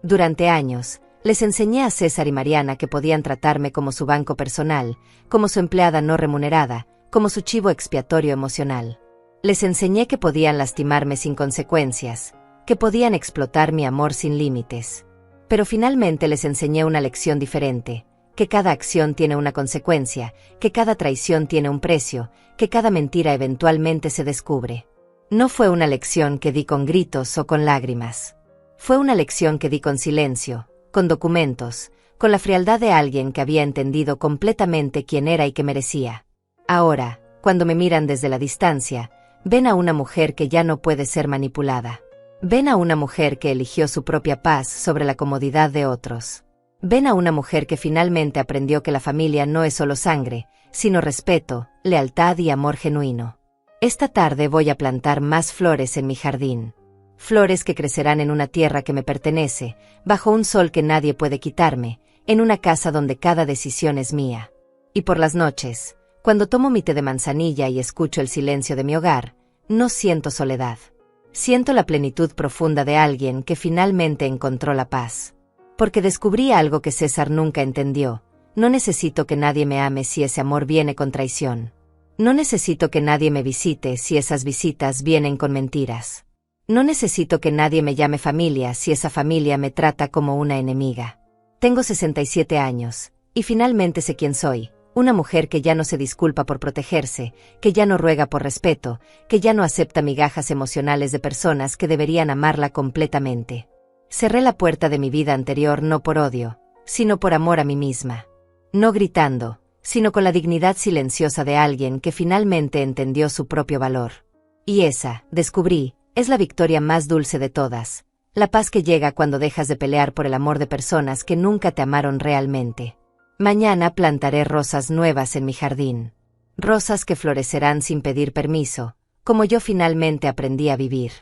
Durante años, les enseñé a César y Mariana que podían tratarme como su banco personal, como su empleada no remunerada, como su chivo expiatorio emocional. Les enseñé que podían lastimarme sin consecuencias, que podían explotar mi amor sin límites. Pero finalmente les enseñé una lección diferente, que cada acción tiene una consecuencia, que cada traición tiene un precio, que cada mentira eventualmente se descubre. No fue una lección que di con gritos o con lágrimas. Fue una lección que di con silencio, con documentos, con la frialdad de alguien que había entendido completamente quién era y qué merecía. Ahora, cuando me miran desde la distancia, ven a una mujer que ya no puede ser manipulada. Ven a una mujer que eligió su propia paz sobre la comodidad de otros. Ven a una mujer que finalmente aprendió que la familia no es solo sangre, sino respeto, lealtad y amor genuino. Esta tarde voy a plantar más flores en mi jardín. Flores que crecerán en una tierra que me pertenece, bajo un sol que nadie puede quitarme, en una casa donde cada decisión es mía. Y por las noches, cuando tomo mi té de manzanilla y escucho el silencio de mi hogar, no siento soledad. Siento la plenitud profunda de alguien que finalmente encontró la paz. Porque descubrí algo que César nunca entendió. No necesito que nadie me ame si ese amor viene con traición. No necesito que nadie me visite si esas visitas vienen con mentiras. No necesito que nadie me llame familia si esa familia me trata como una enemiga. Tengo 67 años, y finalmente sé quién soy. Una mujer que ya no se disculpa por protegerse, que ya no ruega por respeto, que ya no acepta migajas emocionales de personas que deberían amarla completamente. Cerré la puerta de mi vida anterior no por odio, sino por amor a mí misma. No gritando, sino con la dignidad silenciosa de alguien que finalmente entendió su propio valor. Y esa, descubrí, es la victoria más dulce de todas, la paz que llega cuando dejas de pelear por el amor de personas que nunca te amaron realmente. Mañana plantaré rosas nuevas en mi jardín. Rosas que florecerán sin pedir permiso, como yo finalmente aprendí a vivir.